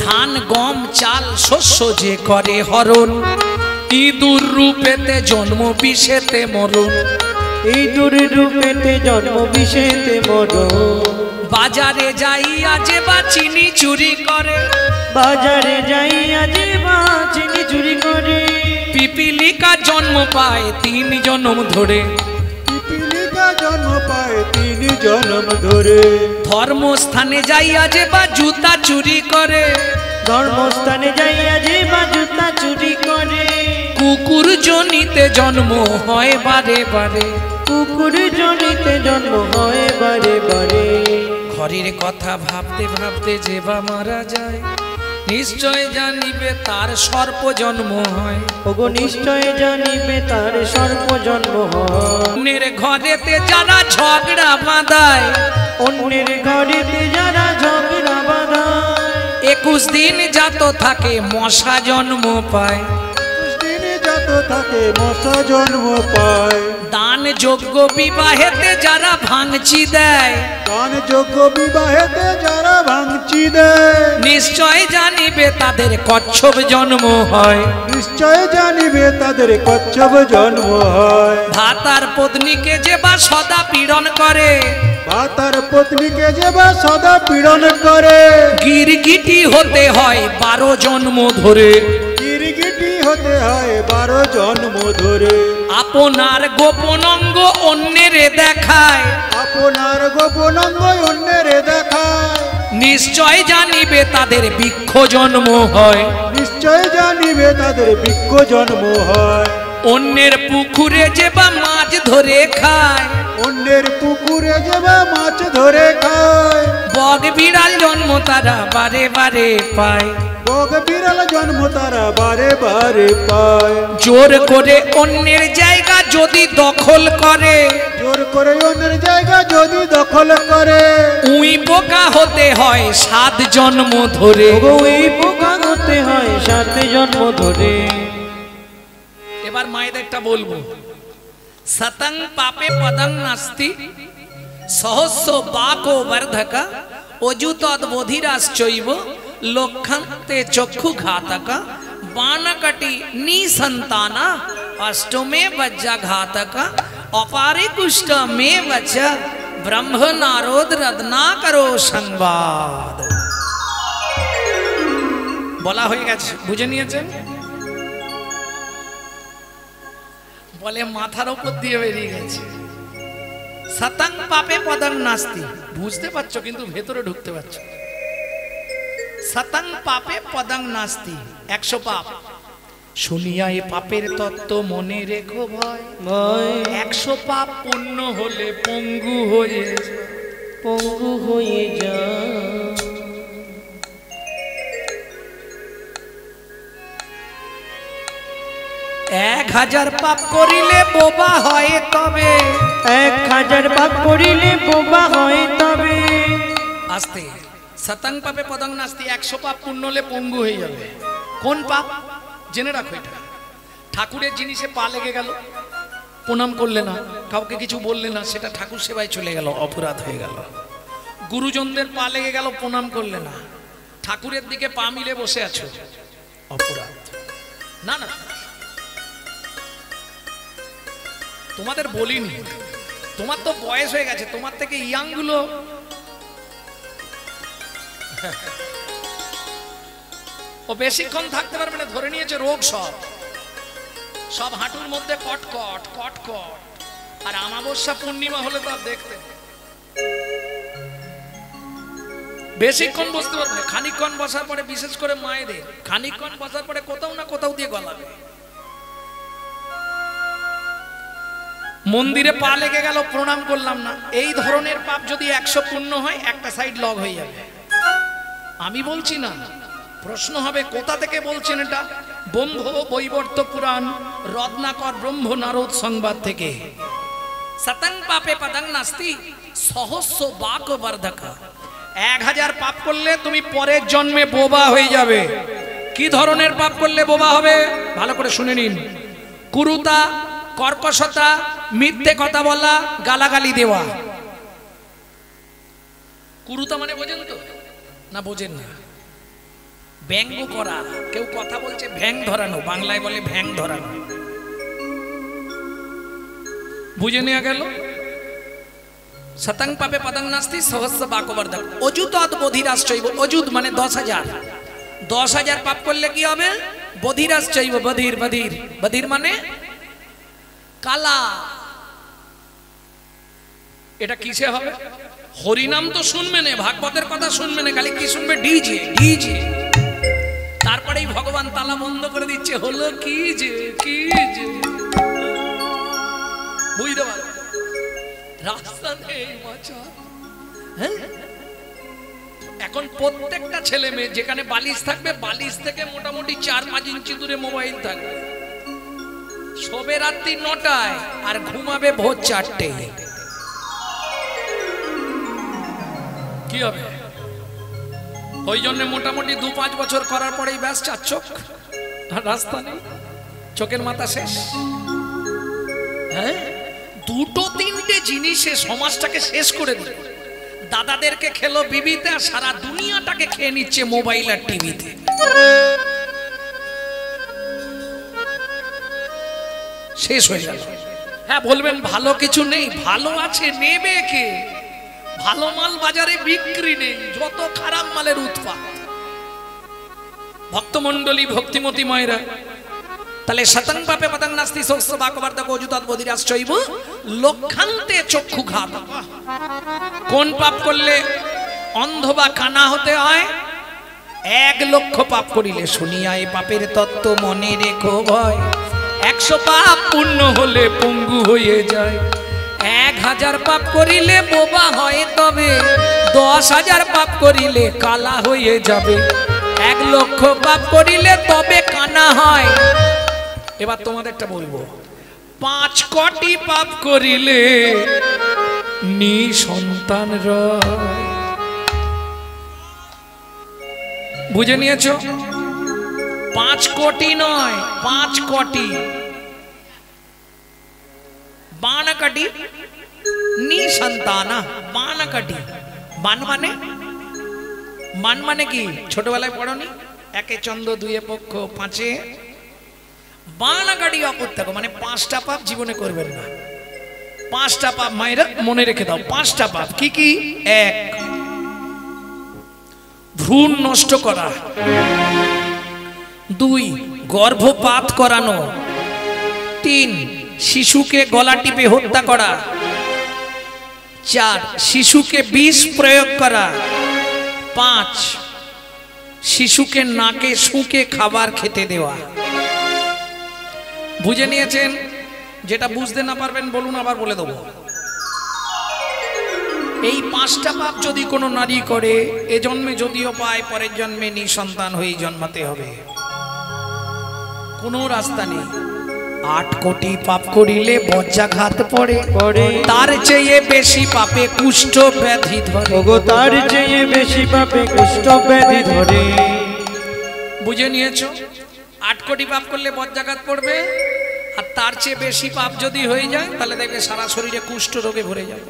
[SPEAKER 1] ধান গম চাল শস্য যে করে হরণ, ইঁদুর রূপেতে জন্ম বিষেতে মরণ।
[SPEAKER 2] ইঁদুর রূপেতে জন্ম বিষেতে মরণ।
[SPEAKER 1] বাজারে যাইয়া যে বা চিনি চুরি করে,
[SPEAKER 2] বাজারে যাইয়া যে বা চিনি চুরি করে,
[SPEAKER 1] পিপিলিকা জন্ম পায় তিন জন্ম ধরে।
[SPEAKER 3] পিপিলিকা জন্ম পায় তিন জন্ম ধরে।
[SPEAKER 1] ধর্মস্থানে যাইয়া যে বা জুতা চুরি করে,
[SPEAKER 2] ধর্মস্থানে যাইয়া যে বা জুতা চুরি করে,
[SPEAKER 1] কুকুর জনিতে জন্ম হয় বারে বারে।
[SPEAKER 2] কুকুর জনিতে জন্ম হয় বারে বারে।
[SPEAKER 1] ঘরের কথা ভাবতে ভাবতে যে বা মারা যায়, নিশ্চয় জানিবে তার সর্প জন্ম হয়।
[SPEAKER 2] ওগো নিশ্চয় জানিবে তার সর্প জন্ম হয়।
[SPEAKER 1] অন্যের ঘরেতে যারা ঝগড়া বাঁধায়,
[SPEAKER 2] অন্যের ঘরেতে যারা ঝগড়া বাঁধায়,
[SPEAKER 1] 21 দিন যাত থাকে মশা জন্ম পায়।
[SPEAKER 3] দিনে যত থাকে মশা জন্ম পায়।
[SPEAKER 1] দান যোগ্য বিবাহেতে যারা ভাঙচি দেয়,
[SPEAKER 3] দান যোগ্য বিবাহেতে যারা ভাঙচি দেয়,
[SPEAKER 1] নিশ্চয় জানিবে তাদের কচ্ছপ জন্ম হয়।
[SPEAKER 3] নিশ্চয় জানিবে তাদের কচ্ছপ জন্ম হয়।
[SPEAKER 1] ভাতার পত্নীকে যে বা সদা পীড়ন করে,
[SPEAKER 3] বা তার পত্নীকে যে বা সদা পীড়ন করে,
[SPEAKER 1] গিরগিটি হতে হয় 12 জন্ম ধরে।
[SPEAKER 3] গিরগিটি হতে হয় 12 জন্ম ধরে।
[SPEAKER 1] আপনার গোপন অঙ্গ অন্যের দেখায়,
[SPEAKER 3] আপনার গোপন অঙ্গ অন্যের দেখায়,
[SPEAKER 1] নিশ্চয় জানিবে তাদের বৃক্ষ জন্ম হয়।
[SPEAKER 3] নিশ্চয় জানিবে তাদের বৃক্ষ জন্ম হয়।
[SPEAKER 1] অন্যের পুকুরে যে বা মাছ ধরে খায়,
[SPEAKER 3] অন্যের পুকুরে যে বা মাছ ধরে খায়,
[SPEAKER 1] বগ বিড়াল জন্ম তারা বারে বারে পায়।
[SPEAKER 3] বগ বিড়াল জন্ম তারা বারে বারে পায়।
[SPEAKER 1] জোর করে অন্যের জায়গা যদি দখল করে,
[SPEAKER 3] জোর করে অন্যের জায়গা যদি দখল করে,
[SPEAKER 1] উই পোকা হতে হয় 7 জন্ম ধরে।
[SPEAKER 2] ওগো এই পোকা হতে হয় 7 জন্ম ধরে।
[SPEAKER 1] এবার মায়েদেরটা বলবো, সতং পাপে পদং নাস্তি, সহস্র বাকো বর্ধকা, অযুতদ বোধিরাশ্চৈব, লক্ষন্তে চক্ষু ঘাতকা, বানকটি নিসন্তানা, অষ্টমে বজ্জা ঘাতকা, অপারে কুষ্ঠ মে বচ, ব্রহ্ম নারদ রদনা করো সংবাদ। বলা হয়ে গেছে, বুঝে নিয়েছেন? বলে মাথার উপর দিয়ে বেরিয়ে গেছে। সতং পাপে পদং নাস্তি, বুঝতে পারছো কিন্তু ভেতরে ঢুকতে পারছো। সতং পাপে পদং নাস্তি, 100 পাপ। শুনিয়া এ পাপের তত্ত্ব মনে রেখো ভয়, 100 পাপ পূর্ণ হলে পঙ্গু হয়ে
[SPEAKER 2] পঙ্গু হয়ে যা।
[SPEAKER 1] 1000 পাপ করিলে বোবা হয় তবে,
[SPEAKER 2] 1000 পাপ করিলে বোবা হয় তবে।
[SPEAKER 1] আস্তে শতাং পাপে পদং নাস্তি, 100 পাপ পূর্ণ হলে পঙ্গু হয়ে যাবে। কোন পাপ জেনে রাখো, এটা ঠাকুরের জিনিসে পা লেগে গেল, প্রণাম করলে না, কাউকে কিছু বললে না, সেটা ঠাকুর সেবায় চলে গেল, অপরাধ হয়ে গেল। গুরুজনদের পা লেগে গেল, প্রণাম করলে না, ঠাকুরের দিকে পা মিলে বসে আছো, অপরাধ। না না, তোমাদের বলিনি, তোমার তো বয়স হয়ে গেছে, তোমার থেকে ইয়াং গুলো ও বেশিক্ষণ থাকতে পারবে না, ধরে নিয়েছে রোগ, সব হাঁটুর মধ্যে কটকট কটকট। আর অমাবস্যা পূর্ণিমা হলে তো আর দেখতে বেশিক্ষণ বসতে পারবে না। খানিকক্ষণ বসার পরে, বিশেষ করে মায়েদের খানিকক্ষণ বসার পরে কোথাও না কোথাও দিয়ে গলাবে। মন্দিরে পা লেগে গেল, প্রণাম করলাম না, এই ধরনের পাপ যদি 100 পূর্ণ হয়, একটা সাইড লগ হয়ে যাবে। আমি বলছি না, প্রশ্ন হবে কোথা থেকে বলছেন এটা? ব্রহ্ম বৈবর্ত পুরাণ, রত্নাকর ব্রহ্ম নারদ সংবাদ থেকে। শতাং পাপে পদং নাস্তি সহস্র বাক বর্ধকা। 1000 পাপ করলে তুমি পরের জন্মে বোবা হয়ে যাবে। কি ধরনের পাপ করলে বোবা হবে? ভালো করে শুনে নিন। কুরুতা, কর্কশতা, মিথ্যে কথা বলা, গালাগালি দেওয়া। কুরুতা মানে বোঝেন তো না? বোঝেন না? ব্যঙ্গ করা, কেউ কথা বলছে ভ্যাং ধরানো, বাংলায় বলে ভ্যাং ধরানো, বুঝে নেওয়া গেল। শতাং পাপে পদং নাস্তি সহস্র বাকবর্ধক। অযুতৎ বধিরাশ্চৈব, অযুত মানে 10,000, 10,000 পাপ করলে কি হবে? বধিরাশ্চৈব, বধির বধির বধির মানে কালা। এটা কিসে হবে? হরিনাম তো শুনবে না, ভাগবতের কথা শুনবে না, খালি কি শুনবে? DJ DJ. তারপরেই ভগবান তালা বন্ধ করে দিচ্ছে, হলো কি যে কি যে, বুঝতে পারো? রাস্তা নেই বাঁচা। হ্যাঁ, এখন প্রত্যেকটা ছেলে মেয়ে যেখানে বালিশ থাকবে, বালিশ থেকে মোটামুটি 4-5 ইঞ্চি দূরে মোবাইল থাকবে। শোবে রাত্রি 9টায় আর ঘুমাবে ভোর 4টেয়। কি হবে? ওই জন্য মোটামুটি 2-5 বছর করার পরেই ব্যাস 4 চোখ, রাস্তা নেই, চোখের মাথা শেষ। হ্যাঁ, 2-3টে জিনিসে সমাজটাকে শেষ করে দিল। দাদাদেরকে খেলো বিবিতে, আর সারা দুনিয়াটাকে খেয়ে নিচ্ছে মোবাইল আর টিভিতে। শেষ হয়ে গেল। হ্যাঁ, বলবেন ভালো কিছু নেই, ভালো আছে, নেবে কে? ভালো মাল বাজারে বিক্রি নেই, যত খারাপ মালের উৎপাদ। ভক্তমণ্ডলী, ভক্তিমতী মায়েরা, তাহলে শতাং পাপে পদং নাস্তি সহস্র বাকবর্ধক অযুতৎ বধিরাশ্চৈব লক্ষান্তে চক্ষুঘাত। কোন পাপ করলে অন্ধ বা কানা হতে হয়? 1 লক্ষ পাপ করিলে। শুনিয়া এই পাপের তত্ত্ব মনে রেখো ভয়, 100 পাপ পূর্ণ হলে পঙ্গু হয়ে যায়। 1000 পাপ করিলে বোবা হয় তবে, 10,000 পাপ করিলে কালা হয়ে যাবে, 1 লক্ষ পাপ করিলে তবে কানা হয়। এবার তোমাদেরটা বলবো, 5 কোটি পাপ করিলে নিঃসন্তান রয়। বুঝে নিয়েছো? 5 কোটি নয়, 5 কোটি। বানকটি নিঃসন্তানা, বানকটি। বান মানে, মান মানে কি? ছোটবেলায় পড়নি? 1 চন্দ্র 2 পক্ষ 5 বানকটি অপুত্তক, মানে 5টা পাপ জীবনে করবেন না। 5টা পাপ মায়েরা মনে রেখে দাও। 5টা পাপ কি কি? 1, ভ্রূণ নষ্ট করা। 2, গর্ভপাত করানো। 3, শিশুকে গলা টিপে হত্যা করা। 4, শিশুকে বিষ প্রয়োগ করা। 5, শিশুকে নাকে শুঁকে খাবার খেতে দেওয়া। বুঝে নিয়েছেন? যেটা বুঝতে না পারবেন বলুন, আবার বলে দেবো। এই 5টা পাপ যদি কোনো নারী করে, এ জন্মে যদিও পায়, পরের জন্মে নিঃসন্তান হয়ে জন্মাতে হবে। কোনো রাস্তা নেই। 8 কোটি পাপ করিলে বজ্রাঘাত পড়ে,
[SPEAKER 2] পড়ে
[SPEAKER 1] তার চেয়ে বেশি পাপে কুষ্ঠ ব্যাধি ধরে।
[SPEAKER 2] ওগো তার চেয়ে বেশি পাপে কুষ্ঠ ব্যাধি ধরে।
[SPEAKER 1] বুঝে নিয়েছো? 8 কোটি পাপ করলে বজ্রাঘাত পড়বে, আর তার চেয়ে বেশি পাপ যদি হয়ে যায় তাহলে দেখবে সারা শরীরে কুষ্ঠ রোগে ভরে যাবে।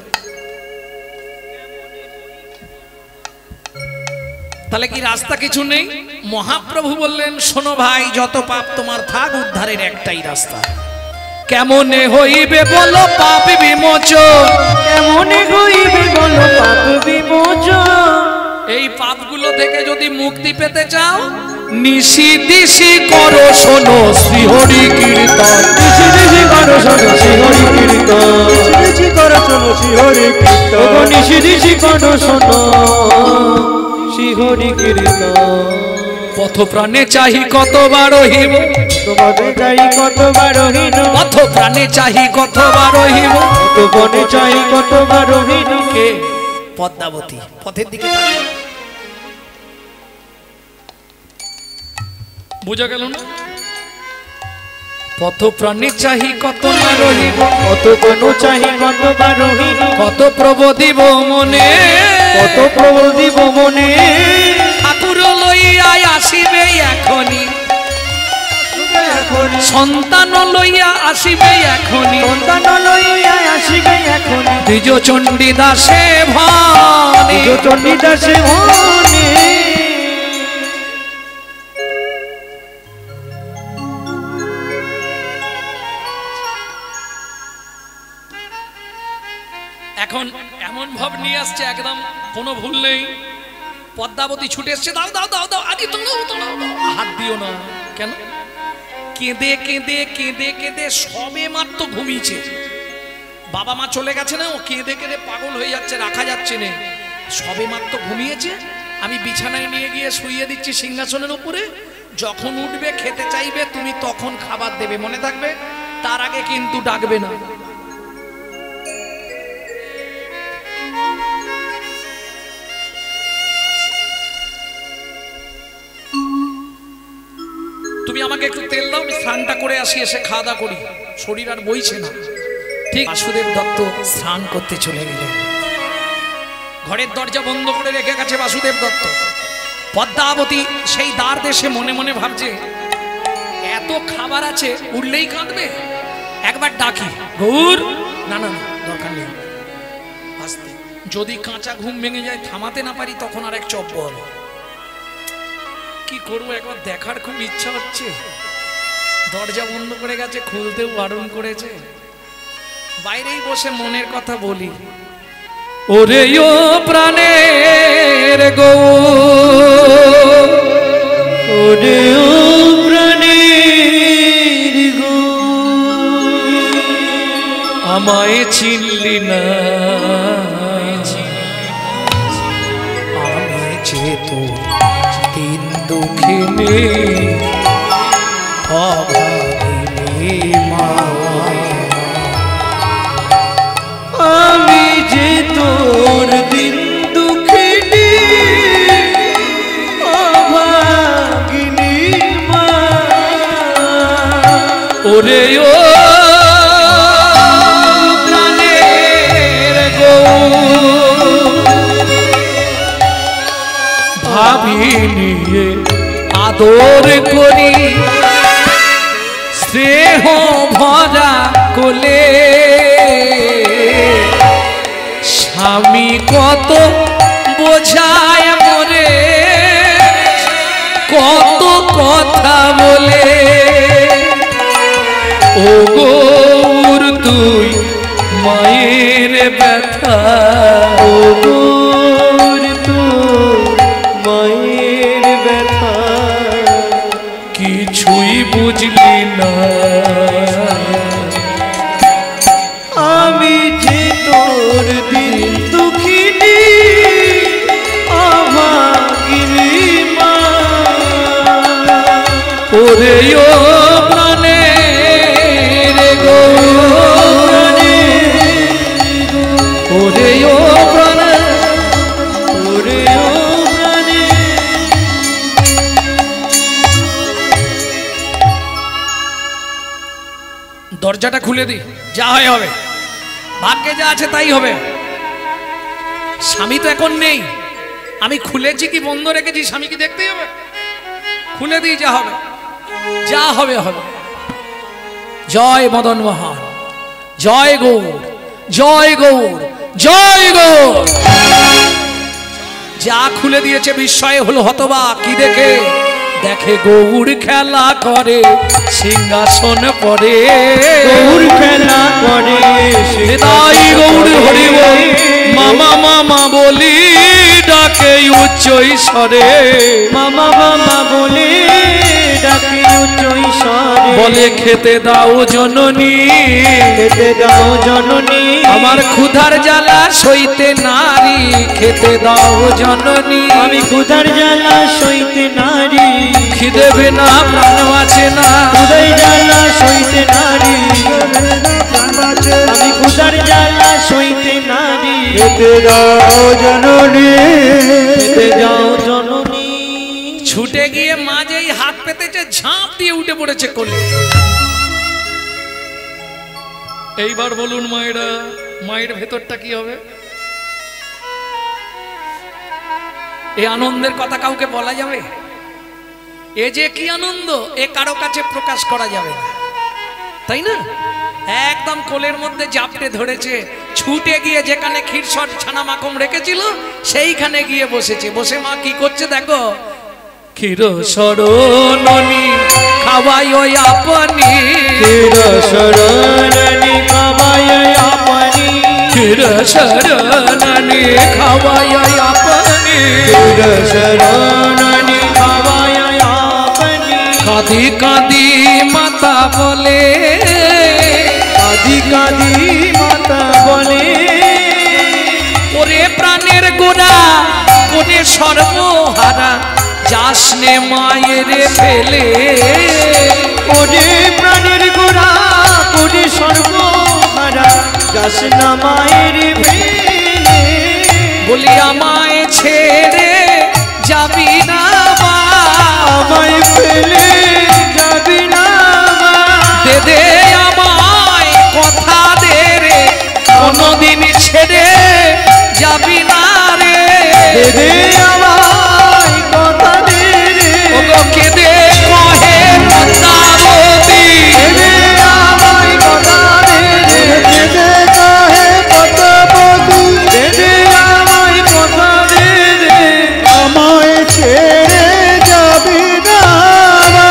[SPEAKER 1] তাহলে কি রাস্তা কিছু নেই? মহাপ্রভু বললেন, শোনো ভাই, যত পাপ তোমার থাক, উদ্ধারের একটাই রাস্তা। কেমনে হইবে বলো পাপ বিমোচন?
[SPEAKER 2] কেমনে হইবে বলো পাপ বিমোচন?
[SPEAKER 1] এই পাপগুলো থেকে যদি মুক্তি পেতে চাও, নিশি দিশি করো শোনো শ্রীহরি কীর্তন।
[SPEAKER 2] নিশি দিশি করো শোনো শ্রীহরি কীর্তন।
[SPEAKER 3] নিশি করো শোনো শ্রীহরি কীর্তন।
[SPEAKER 2] ওগো নিশি দিশি করো শোনো শ্রীহরি কীর্তন।
[SPEAKER 1] পথ প্রাণে চাহি কতবার রহিব,
[SPEAKER 2] তোমাদের চাই কতবার রহিন।
[SPEAKER 1] পথ প্রাণে চাহি কতবার রহিব,
[SPEAKER 2] তো বনে চাই কতবার রহিন।
[SPEAKER 1] কে? পদ্মাবতী। পথের দিকে তাকাও। বুঝা গেল না? পথ প্রাণে চাহি কতবার রহিব,
[SPEAKER 2] কত বন চাই কতবার রহিন।
[SPEAKER 1] কত প্রবোধিব মনে,
[SPEAKER 2] কত প্রবদিব মনে।
[SPEAKER 1] ঠাকুর লইয়া আসিবে এখনি, সন্তান লইয়া আসিবে এখনি,
[SPEAKER 2] সন্তান লইয়া আসিবে এখনি।
[SPEAKER 1] দ্বিজ চণ্ডী দাসে ভানে।
[SPEAKER 2] চণ্ডী দাসে মনে।
[SPEAKER 1] এখন এমন ভাব নিয়ে আসছে একদম কোনো ভুল নেই। পদ্মাবতী ছুটে এসছে, দাও দাও দাও দাও, আগে তোলাও তোলাও, হাত দিও না। কেন? কেঁদে কেঁদে কেঁদে কেঁদে সবে মাত্র ঘুমিয়েছে। বাবা মা চলে গেছে না, ও কেঁদে কেঁদে পাগল হয়ে যাচ্ছে, রাখা যাচ্ছে না। সবে মাত্র ঘুমিয়েছে, আমি বিছানায় নিয়ে গিয়ে শুইয়ে দিচ্ছি সিংহাসনের উপরে। যখন উঠবে খেতে চাইবে তুমি তখন খাবার দেবে, মনে থাকবে। তার আগে কিন্তু ডাকবে না। তুমি আমাকে একটু তেল দাও, আমি স্নানটা করে আসি, এসে খাওয়া দাওয়া করি, শরীর আর বইছে না। ঠিক বাসুদেব দত্ত স্নান করতে চলে গেলেন। ঘরের দরজা বন্ধ করে রেখে গেছে বাসুদেব দত্ত। পদ্মাবতী সেই দ্বার দেশে মনে মনে ভাবছে, এত খাবার আছে, উঠলেই কাঁদবে। একবার ডাকি, গৌর। না না দরকার নেই, আস্তে। যদি কাঁচা ঘুম ভেঙে যায়, থামাতে না পারি, তখন আর এক চপ্পল। কি করবো, একবার দেখার খুব ইচ্ছা হচ্ছে। দরজা বন্ধ করে গেছে, খুলতেও বারণ করেছে। বাইরেই বসে মনের কথা বলি, ওরে ও প্রাণের গৌর,
[SPEAKER 2] ওরে ও প্রাণের গৌর,
[SPEAKER 1] আমায় চিনলি না, আমি যে তোর দিন দুঃখিনী অভাগিনী মা।
[SPEAKER 2] আমি যে তোর দিন দুঃখিনী অভাগিনী মা।
[SPEAKER 1] ওরে ও প্রাণের গৌর, ভাবি নিয়ে আদর করি, স্নেহ ভরা কোলে স্বামী কত বোঝায় মরে, কত কথা বলে। ও গৌর তুই মায়ের ব্যথা,
[SPEAKER 2] ও গৌর তুই মায়ের ব্যথা
[SPEAKER 1] কিছুই বুঝলি না।
[SPEAKER 2] আমি যে তোর দিন দুঃখিনী অভাগিনী মা।
[SPEAKER 1] ওরে ও প্রাণের গৌর, ওরে ও প্রাণের,
[SPEAKER 2] ওরে ও প্রাণে।
[SPEAKER 1] দরজাটা খুলে দি, যা হয় হবে, ভাগ্যে যা আছে তাই হবে। স্বামী তো এখন নেই, আমি খুলেছি কি বন্ধ রেখেছি স্বামী কি দেখতেই হবে? খুলে দিই, যা হবে, যা হবে হবে। জয় মদন মোহন, জয় গৌর, জয় গৌর, জয় গৌর। যা খুলে দিয়েছে বিস্ময়ে হলো হতবাক, কি দেখে? দেখে গৌর খেলা করে সিংহাসন পরে,
[SPEAKER 2] গৌর খেলা করে
[SPEAKER 1] তাই গৌর হরি বল মামা মামা বলি ডাকে উচ্চ ঈশ্বরে,
[SPEAKER 2] মামা মামা বলে ডাকে উচ্চ ঈশ্বরে,
[SPEAKER 1] বলে খেতে দাও জননী,
[SPEAKER 2] খেতে দাও জননী,
[SPEAKER 1] আমার ক্ষুধার জ্বালা সইতে নারী, খেতে দাও জননী,
[SPEAKER 2] আমি ক্ষুধার জ্বালা সইতে নারী,
[SPEAKER 1] খিদে বিনা প্রাণ বাঁচে না,
[SPEAKER 2] ক্ষুধার জ্বালা সইতে নারী, আমি ক্ষুধার জ্বালা সইতে নারী,
[SPEAKER 3] খেতে দাও জননী,
[SPEAKER 2] খেতে দাও জননী।
[SPEAKER 1] ছুটে গিয়ে মা যেই হাত পেতেছে ঝাঁপ দিয়ে উঠে পড়েছে কোলে। এইবার বলুন মায়েরা, মায়ের ভেতরটা কি হবে? এই আনন্দের কথা কাউকে বলা যাবে? এ যে কি আনন্দ, এ কারো কাছে প্রকাশ করা যাবে না, তাই না? একদম কোলের মধ্যে জাপটে ধরেছে, ছুটে গিয়ে যেখানে ক্ষীরসর ছানা মাখন রেখেছিল সেইখানে গিয়ে বসেছে। বসে মা কি করছে দেখো, ক্ষীর সরণনি খাওয়াই ওই আপনি,
[SPEAKER 2] ক্ষীর শরণনি খাওয়াই আপনি,
[SPEAKER 1] ক্ষীর সরণনি খাওয়াই ওই আপনি,
[SPEAKER 2] ক্ষীর শরণনি খাওয়াই আপনি।
[SPEAKER 1] কাঁদি কাঁদি মাতা বলে,
[SPEAKER 2] কাঁদি কাঁদি মাতা বলে,
[SPEAKER 1] ওরে প্রাণের গোড়া কোনে সর্বহারা, যাসনে মায়ের ফেলে,
[SPEAKER 2] ওরে প্রাণের গোড়া কোনে সর্বহারা, যাস না মায়ের ফেলে,
[SPEAKER 1] বলি আমায় ছেড়ে যাবি না মা,
[SPEAKER 2] আমায় ফেলে যাবি না মা,
[SPEAKER 1] দে দে আমায় কথা দে রে, কোনদিন ছেড়ে যাবি না রে,
[SPEAKER 2] দে দে আমায় কথা দে রে,
[SPEAKER 1] ওগো কেঁদে কহে পদ্মাবতী,
[SPEAKER 2] দে দে আমায় কথা দে রে,
[SPEAKER 3] খেতে কাহে পদ্মাবতী,
[SPEAKER 2] দে দে আমায় কথা দে রে,
[SPEAKER 3] আমায় ছেড়ে যাবি না মা।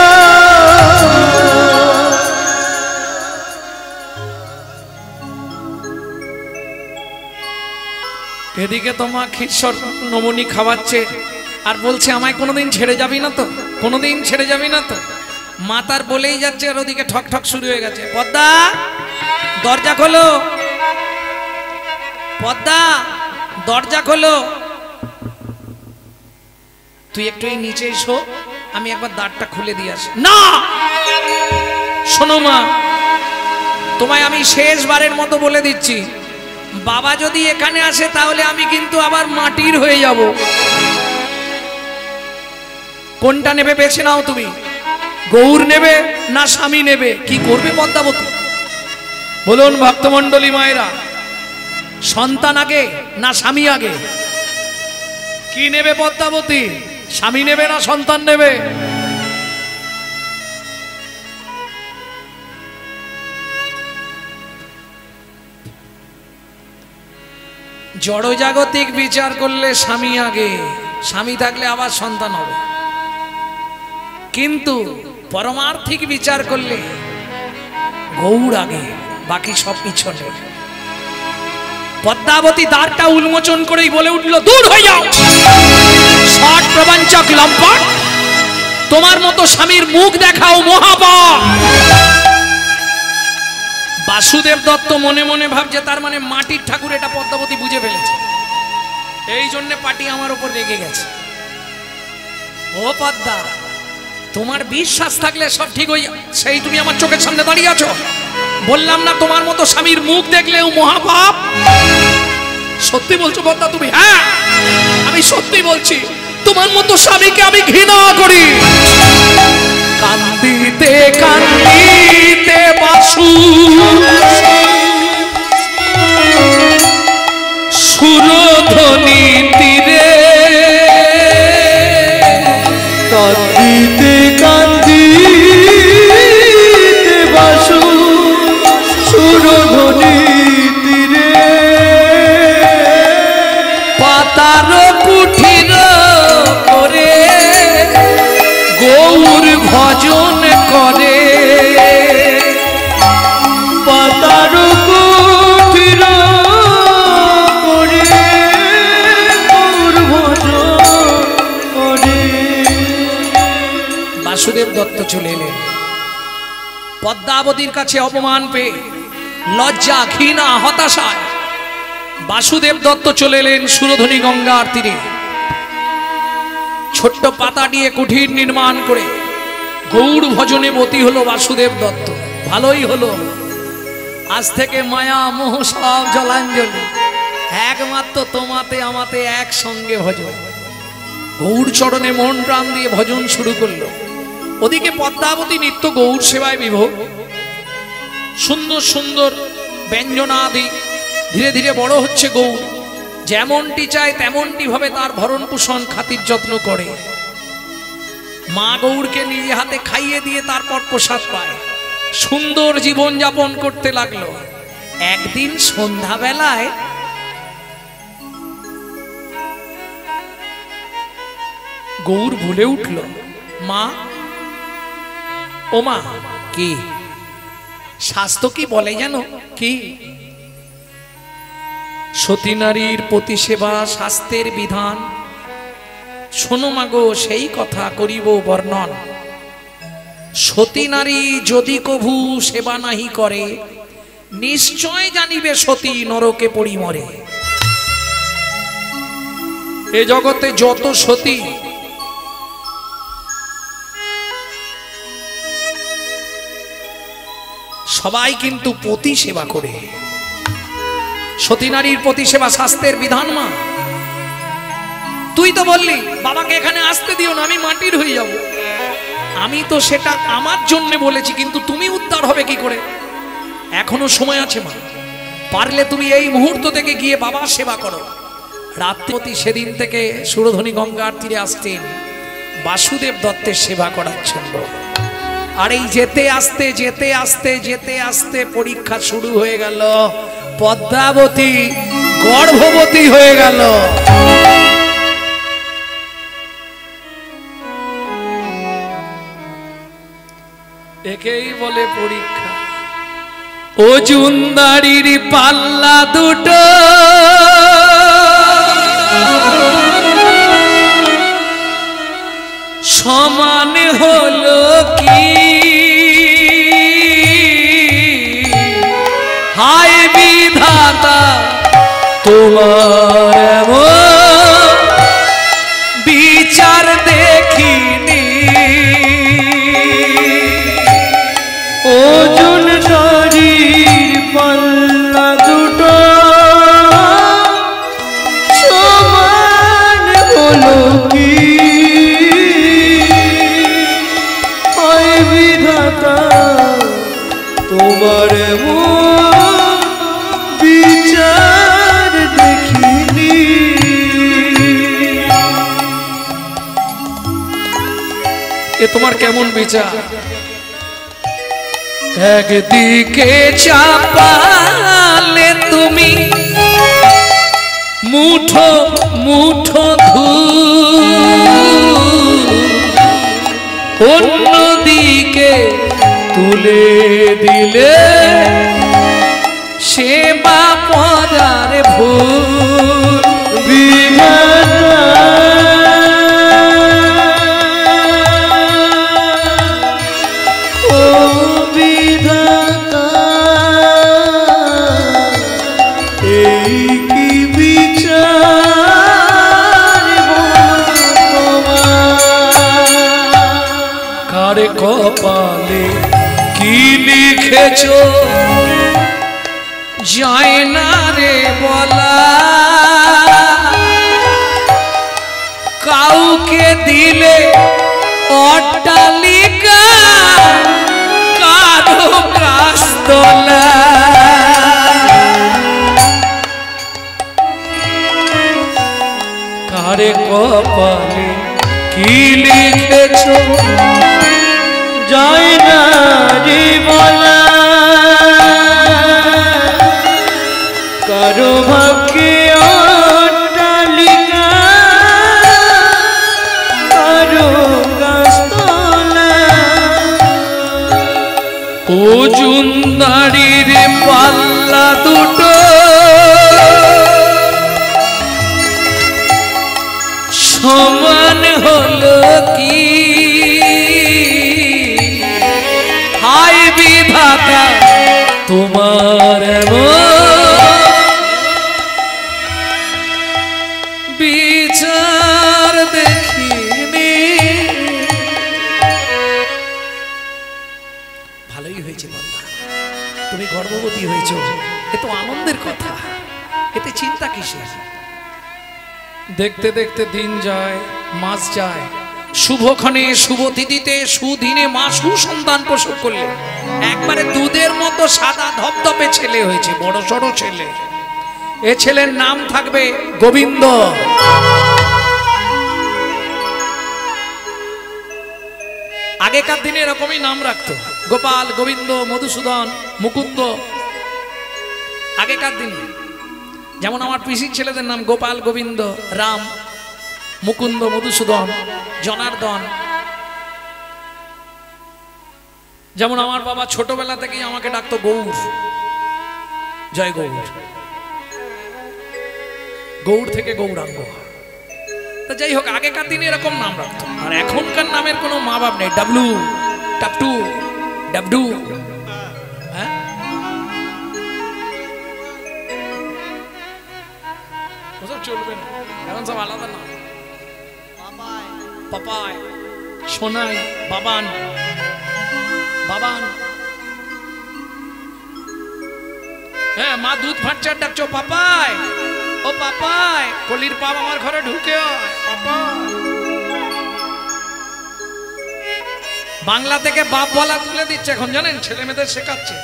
[SPEAKER 1] এদিকে তোমার ক্ষীরসর নমনি খাওয়াচ্ছে আর বলছে আমায় কোনোদিন ছেড়ে যাবি না তো, কোনোদিন ছেড়ে যাবি না তো। মাতার বলেই যাচ্ছে আর ওদিকে ঠক ঠক শুরু হয়ে গেছে। পদ্মা দরজা খোলো, পদ্মা দরজা খোলো, তুই একটু এই নিচে এসো, আমি একবার দ্বারটা খুলে দিয়ে আসি। না, শোনো মা, তোমায় আমি শেষবারের মতো বলে দিচ্ছি, বাবা যদি এখানে আসে তাহলে আমি কিন্তু আবার মাটির হয়ে যাব। কোনটা নেবে বেছে নাও তুমি, গৌর নেবে না স্বামী নেবে? কি করবে পদ্মাবতী বলুন ভক্তমণ্ডলী মায়েরা, সন্তান আগে না স্বামী আগে? কি নেবে পদ্মাবতী, স্বামী নেবে না সন্তান নেবে? জড়জাগতিক বিচার করলে স্বামী আগে, স্বামী থাকলে আবার সন্তান হবে, কিন্তু পরমার্থিক বিচার করলে গৌর আগে, বাকি সব পিছনে। পদ্মাবতী দ্বারটা উন্মোচন করেই বলে উঠল, দূর হয়ে যাও ষট প্রবঞ্চক লম্পট, তোমার মতো স্বামীর মুখ দেখাও মহাপাপ। বাসুদেব দত্ত মনে মনে ভাবছে তার মানে মাটির ঠাকুর এটা পদ্মাবতী বুঝে ফেলেছে, এই জন্য পাটি আমার উপর রেগে গেছে। ও পদ্মা, তোমার বিশ্বাস থাকলে সব ঠিক হয়ে, সেই তুমি আমার চোখের সামনে দাঁড়িয়ে আছো, বললাম না তোমার মতো স্বামীর মুখ দেখলেও মহাপাপ। সত্যি বলছো পদ্মা তুমি? হ্যাঁ আমি সত্যি বলছি, তোমার মতো স্বামীকে আমি ঘৃণা করি। কান্দিতে কান্দিতে তীরে বাসু সুরধ্বনি তীরে
[SPEAKER 2] কান্দিতে কান্দিতে বাসু সুরধ্বনি তীরে
[SPEAKER 1] পাতার কুঠির করে গৌর ভজন করে
[SPEAKER 2] পাতার কুঠির করে গৌর ভজন করে।
[SPEAKER 1] বাসুদেব দত্ত চলে এলেন পদ্মাবতীর কাছে অপমান পেয়ে লজ্জা ঘৃণা হতাশায় বাসুদেব দত্ত চলে এলেন সুরধ্বনি গঙ্গার তীরে ছোট্ট পাতা দিয়ে কুঠির নির্মাণ করে গৌর ভজনে বতী হলো বাসুদেব দত্ত। ভালোই হলো, আজ থেকে মায়া মোহ সব জলাঞ্জলি, একমাত্র তোমাতে আমাতে একসঙ্গে ভজন। গৌর চরণে মন প্রাণ দিয়ে ভজন শুরু করলো। ওদিকে পদ্মাবতী নিত্য গৌর সেবায় বিভোর, সুন্দর সুন্দর ব্যঞ্জনাদি ধীরে ধীরে বড় হচ্ছে গৌর। যেমনটি চায় তেমনটি ভাবে তার ভরণ পোষণ খাতির যত্ন করে। মা গৌরকে নিজে হাতে খাইয়ে দিয়ে তারপর প্রসাদ পায়, সুন্দর জীবন যাপন করতে লাগলো। একদিন সন্ধ্যাবেলায় গৌর বলে উঠল, মা ও মা, কি শাস্ত্র কি বলে জানো? কি? সতী নারীর প্রতি সেবা শাস্ত্রের বিধান। শোনো মাগো, সেই কথা করিব বর্ণন। সতী নারী যদি কভু সেবা নাহি করে, নিশ্চয় জানিবে সতী নরকে পড়ি মরে। এ জগতে যত সতী সবাই কিন্তু পতি সেবা করে। সতী নারীর প্রতি সেবা শাস্ত্রের বিধান। মা তুই তো বললি বাবাকে এখানে আসতে দিও না, আমি মাটির হয়ে যাব। আমি তো সেটা আমার জন্য বলেছি, কিন্তু তুমি উদ্ধার হবে কি করে? এখনো সময় আছে মা, পারলে তুমি এই মুহূর্ত থেকে গিয়ে বাবার সেবা করো। রাত্রিপতি সেদিন থেকে সুরধ্বনি গঙ্গার তীরে আসতেন বাসুদেব দত্তের সেবা করার জন্য। আর এই যেতে আসতে যেতে আসতে যেতে আসতে পরীক্ষা শুরু হয়ে গেল। পদ্মাবতী গর্ভবতী হয়ে গেল। একেই বলে পরীক্ষা। ওজুনদারির পাল্লা দুটো সমান হলো কি? হায় বিধাতা তোমার এমন বিচার দেখিনি।
[SPEAKER 2] ওজন নারীর পাল্লা দুটো সমান হলো কি? হায় বিধাতা তোমার বিচার দেখিনি।
[SPEAKER 1] এ তোমার কেমন বিচার? একদিকে চাপালে তুমি মুঠো মুঠো ধূল, অন্যদিকে তুলে দিলে সেবা পরার ভুল। কপালে কি লিখেছো যায় না রে বলা, কাউকে দিলে অট্টালিকা, কারো কাস্তলা কারে কপালে কি লিখেছ
[SPEAKER 2] যায় না রে বলা কারো ভাগ্যে অট্টালিকা কারো গাছতলা
[SPEAKER 1] ওজুনদারির পাল্লা দুটো সমান হলো কি হায় বিধাতা তোমার বিচার দেখিনি। ভালোই হয়েছে বন্ধা, তুমি গর্ভবতী হয়েছ, এ তো আনন্দের কথা, এতে চিন্তা কিসের? দেখতে দেখতে দিন যায়, মাস যায়, শুভক্ষণে শুভ তিথিতে সুদিনে মা সুসন্তান প্রসব করলে একবারে দুধের মতো সাদা ধপধপে ছেলে হয়েছে, বড় সড়ো ছেলে। এ ছেলের নাম থাকবে গোবিন্দ। আগেকার দিনে এরকমই নাম রাখতো, গোপাল, গোবিন্দ, মধুসূদন, মুকুন্দ। আগেকার দিনে যেমন আমার পিসির ছেলেদের নাম গোপাল, গোবিন্দ, রাম, মুকুন্দ, মধুসূদন, জনার্দন। যেমন আমার বাবা ছোটবেলা থেকেই আমাকে ডাকতো গৌর, জয় গৌর, গৌর থেকে গৌরাঙ্গ। তা যাই হোক, আগেকার দিনে এরকম নাম রাখতো। আর এখনকার নামের কোনো মা বাপ নেই, ডাবলু, টাপটু, ডাবডু, হ্যাঁ, ওসব চলবে না, এখন সব আলাদা নাম। পাপাই, সোনাই, বাবান, বাবান। হ্যাঁ, মা দুধ ফাটছে আর ডাকছো পাপাই, ও পাপাই, কলির পাপ আমার ঘরে ঢুকে পাপা। বাংলা থেকে বাপ বলা তুলে দিচ্ছে এখন, জানেন, ছেলে মেয়েদের শেখাচ্ছে।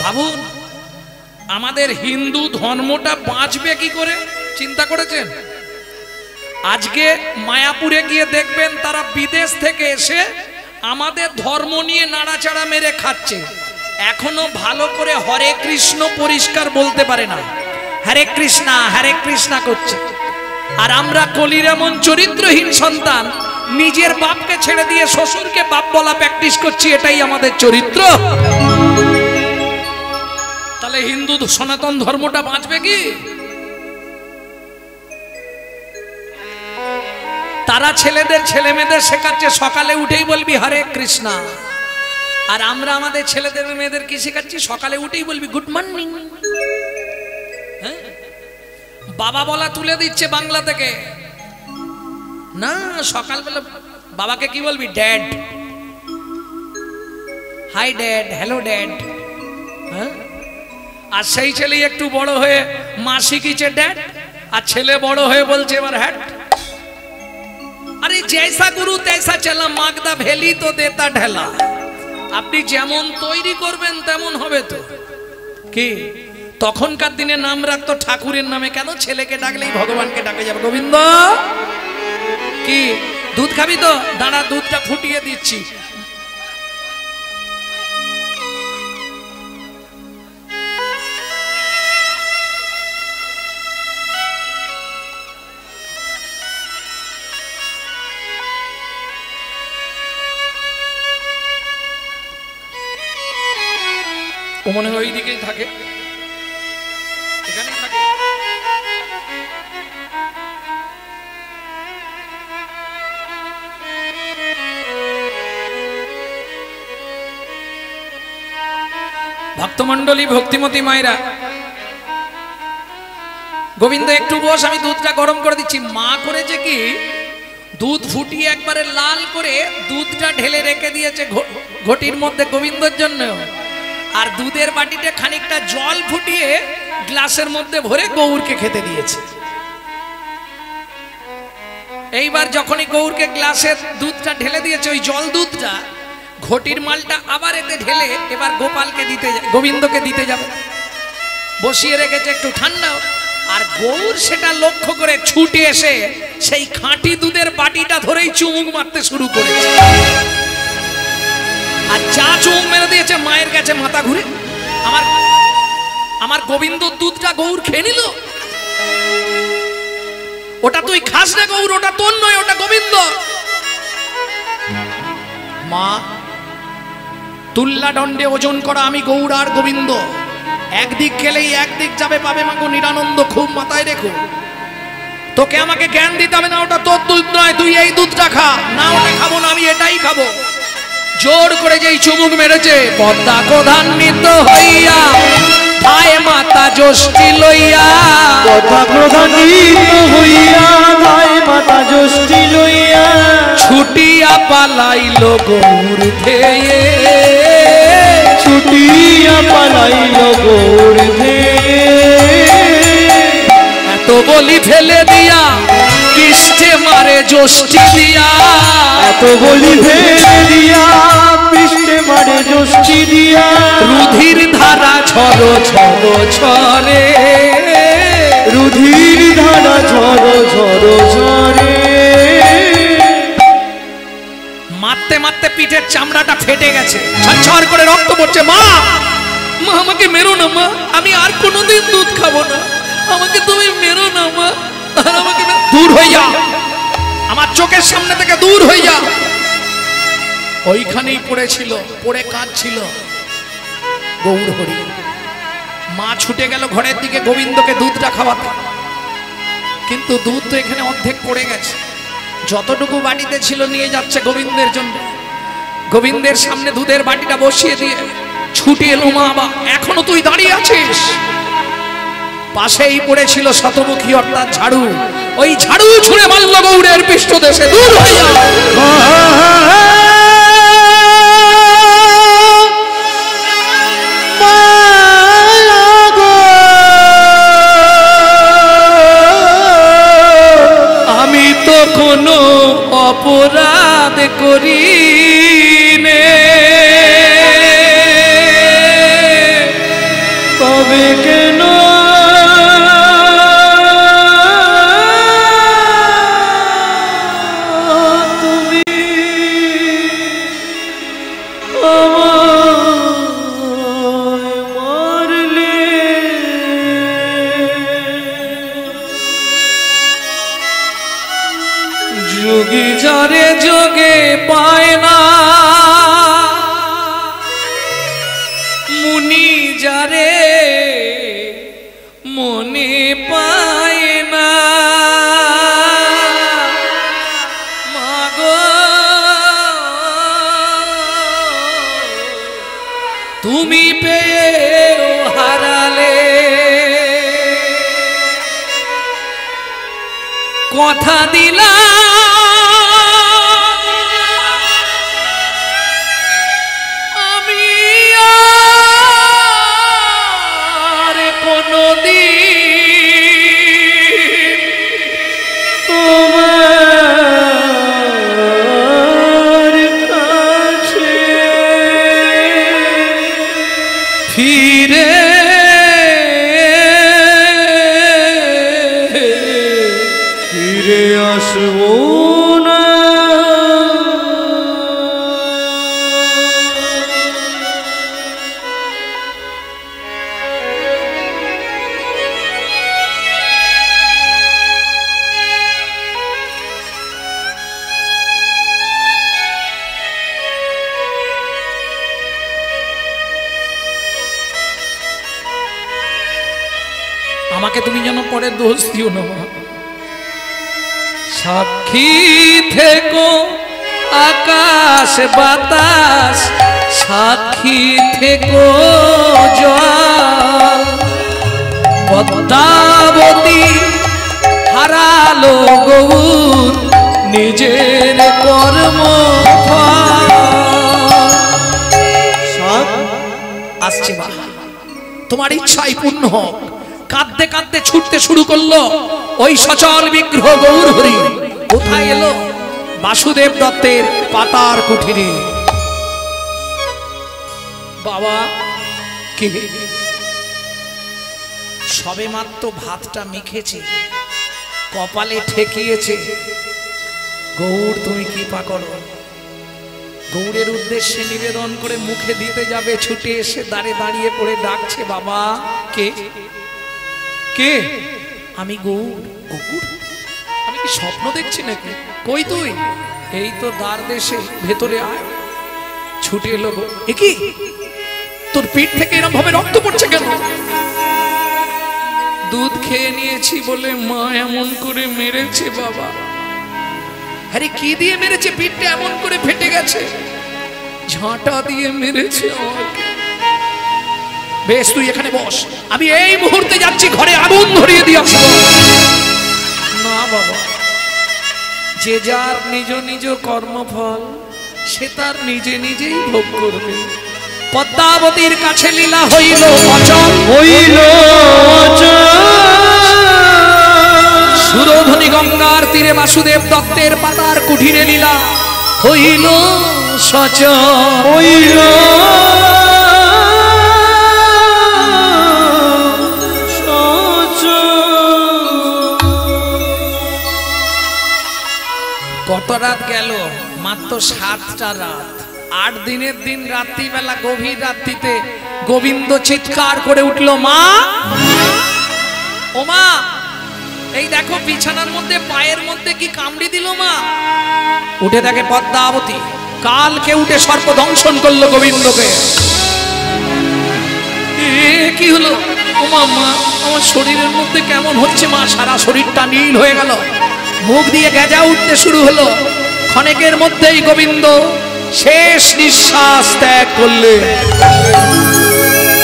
[SPEAKER 1] ভাবুন, আমাদের হিন্দু ধর্মটা বাঁচবে কি করে, চিন্তা করেছেন? আজকে মায়াপুরে গিয়ে দেখবেন তারা বিদেশ থেকে এসে আমাদের ধর্ম নিয়ে নাড়াচাড়া মেরে খাচ্ছে। এখনো ভালো করে হরে কৃষ্ণ পরিষ্কার বলতে পারে না, হরে কৃষ্ণা করছে। আর আমরা কলির এমন চরিত্রহীন সন্তান, নিজের বাপকে ছেড়ে দিয়ে শ্বশুরকে বাপ বলা প্র্যাকটিস করছি, এটাই আমাদের চরিত্র। তাহলে হিন্দু সনাতন ধর্মটা বাঁচবে কি? তারা ছেলেদের ছেলে মেয়েদের শেখাচ্ছে সকালে উঠেই বলবি হরে কৃষ্ণা, আর আমরা আমাদের ছেলেদের মেয়েদের কি শেখাচ্ছি? সকালে উঠেই বলবি গুড মর্নিং। হ্যাঁ, বাবা বলা তুলে দিচ্ছে বাংলা থেকে। না, সকালবেলা বাবাকে কি বলবি? Dad, hi dad, hello dad. হ্যাঁ, আর সেই ছেলে একটু বড় হয়ে মা শিখিয়েছে ড্যাড, আর ছেলে বড় হয়ে বলছে এবার হ্যাট। আরে জৈসা গুরু তৈসা চলা, মাগদা ভেলি তো দেতা ঢেলা। আপনি যেমন তৈরি করবেন তেমন হবে তো কি? তখনকার দিনে নাম রাখতো ঠাকুরের নামে, কেন? ছেলেকে ডাকলেই ভগবানকে ডাকে যাবে। গোবিন্দ, কি দুধ খাবি তো? দাঁড়া, দুধটা ফুটিয়ে দিচ্ছি। ও মনে হয় ওই দিকেই থাকে, এখানেই থাকে। ভক্তমণ্ডলী, ভক্তিমতী মায়েরা, গোবিন্দ একটু বস, আমি দুধটা গরম করে দিচ্ছি। মা করেছে কি, দুধ ফুটিয়ে একবারে লাল করে দুধটা ঢেলে রেখে দিয়েছে ঘটির মধ্যে গোবিন্দর জন্য, আর দুধের বাটিতে খানিকটা জল ফুটিয়ে গ্লাসের মধ্যে ভরে গৌরকে খেতে দিয়েছে। এইবার যখনই গৌরকে গ্লাসের দুধটা ঢেলে দিয়েছে, ওই জল দুধটা ঘটির মালটা আবার এতে ঢেলে এবার গোপালকে দিতে গোবিন্দকে দিতে যাবে, বসিয়ে রেখেছে একটু ঠান্ডা। আর গৌর সেটা লক্ষ্য করে ছুটে এসে সেই খাঁটি দুধের বাটিটা ধরেই চুমুক মারতে শুরু করেছে। আর যা চুমুক মেরে দিয়েছে মায়ের কাছে মাথা ঘুরে। আমার গোবিন্দ দুধটা গৌর খেয়ে নিল। ওটা তুই খাস না গৌর, ওটা তোর নয়, ওটা গোবিন্দ। মা, তুল্লা দণ্ডে ওজন করা আমি গৌর আর গোবিন্দ, একদিক গেলেই একদিক যাবে পাবে মাগো নিরানন্দ, খুব মাথায় রেখো। তোকে আমাকে জ্ঞান দিতে হবে না, ওটা তোর দুধ নয়, তুই এই দুধটা খা। না ওটা খাবো না, আমি এটাই খাবো। জোর করে যেই চুমুক মেরেছে, পদ্মা ক্রোধান্বিত হইয়া ধায় মাতা জ্যোষ্ঠী লইয়া,
[SPEAKER 2] পদ্মা ক্রোধান্বিত হইয়া ধায় মাতা জ্যোষ্ঠী লইয়া,
[SPEAKER 1] ছুটিয়া পালাইল গৌর ধেয়ে,
[SPEAKER 2] ছুটিয়া পালাইল গৌর ধেয়ে।
[SPEAKER 1] এত বলি ফেলে দিয়া পৃষ্ঠে মারে জ্যোষ্ঠী দিয়া,
[SPEAKER 2] এত বলি ফেলে দিয়া পৃষ্ঠে মারে জ্যোষ্ঠী দিয়া,
[SPEAKER 1] রুধির ধারা ছড়ো ছড়ো ছড়ে,
[SPEAKER 2] রুধির ধারা ঝড়ো ঝড়ো ঝরে।
[SPEAKER 1] মারতে মারতে পিঠের চামড়াটা ফেটে গেছে, ঝরঝর করে রক্ত পড়ছে। মা, মা আমাকে মেরো না মা, আমি আর কোনোদিন দুধ খাবো না, আমাকে তুমি মেরো না মা, আর আমাকে দূর হয়ে যা, আমার চোখের সামনে থেকে দূর হয়ে যা। ওইখানেই পড়েছিল, পড়ে কাঁদছিল গৌর হরি। মা ছুটে গেল ঘরের দিকে গোবিন্দকে দুধটা খাওয়াতে, কিন্তু দুধ তো এখানে অর্ধেক পড়ে গেছে। যতটুকু বাটিতে ছিল নিয়ে যাচ্ছে গোবিন্দের জন্য। গোবিন্দের সামনে দুধের বাটিটা বসিয়ে দিয়ে ছুটে এলো মা, বা এখনো তুই দাঁড়িয়ে আছিস? পাশেই পড়েছিল শতমুখী অর্থাৎ ঝাড়ু, ওই ঝাড়ু ছুঁড়ে মারল গৌরের পৃষ্ঠদেশে। দূর হয়ে যা। আমি তো কোনো অপরাধ করি নে,
[SPEAKER 2] তবে কেন তুমি আমায় মারলে?
[SPEAKER 1] যোগী যারে যোগে পায় না, মুনি যারে মনে পায় না, মাগো তুমি পেয়েও হারালে। কথা দিলাম আমি আর কোনদিন
[SPEAKER 2] তোমার কাছে
[SPEAKER 1] ফিরে
[SPEAKER 2] ফিরে আসবো না।
[SPEAKER 1] আমাকে তুমি যেন পরে দোষ দিও না মা। সাক্ষী থেকো আকাশ বাতাস, সাক্ষী থেকো জল, পদ্মাবতী হারালো গৌর নিজের কর্ম আসছে মা, তোমার ইচ্ছাই পূর্ণ হোক। কাঁদতে কাঁদতে ছুটতে শুরু করলো ওই সচল বিগ্রহ গৌর হরি। কোথায় এলো? বাসুদেব দত্তের পাতার কুঠিরে। বাবা কে? সবে মাত্র ভাতটা মেখেছি, কপালে ঠেকিয়েছে। গৌর তুমি কৃপা করো। গৌরের উদ্দেশ্যে নিবেদন করে মুখে দিতে যাবে, ছুটে এসে দাঁড়িয়ে পড়ে ডাকছে, বাবা কে? কে? আমি গৌর। গৌর? আমি কি স্বপ্ন দেখছি নাকি? কই তুই? এই তো দ্বার দেশে, ভেতরে আয়। ছুটে এলো। এ কি, তোর পিঠ থেকে এরকম ভাবে রক্ত পড়ছে কেন? দুধ খেয়ে নিয়েছি বলে মা এমন করে মেরেছে বাবা। আরে কি দিয়ে মেরেছে? পিঠটা এমন করে ফেটে গেছে। ঝাঁটা দিয়ে মেরেছে আমাকে। বেশ, তুই এখানে বস, আমি এই মুহূর্তে যাচ্ছি ঘরে আগুন ধরিয়ে দিয়ে আসবো। না বাবা, যে যার নিজ নিজ কর্মফল সে তার নিজে নিজেই ভোগ করবে। পদ্মাবতীর কাছে লীলা হইল অচল,
[SPEAKER 2] হইল
[SPEAKER 1] সুরধনী গঙ্গার তীরে বাসুদেব দত্তের পাতার কুঠিরে লীলা হইল সচল।
[SPEAKER 2] হইল
[SPEAKER 1] কত রাত গেল? মাত্র 7টা রাত। 8 দিনের দিন রাত্রিবেলা, গভীর রাত্রিতে গোবিন্দ চিৎকার করে উঠল, মা ও মা, এই দেখো বিছানার মধ্যে পায়ের মধ্যে কি কামড়ি দিল মা। উঠে দেখে পদ্মাবতী। কালকে উঠে সর্প দংশন করলো গোবিন্দকে। কি হলো? ও মা, মা আমার শরীরের মধ্যে কেমন হচ্ছে মা, সারা শরীরটা নীল হয়ে গেল, মুখ দিয়ে গেজা উঠতে শুরু হলো। ক্ষণেকের মধ্যেই গোবিন্দ শেষ নিঃশ্বাস ত্যাগ করলে।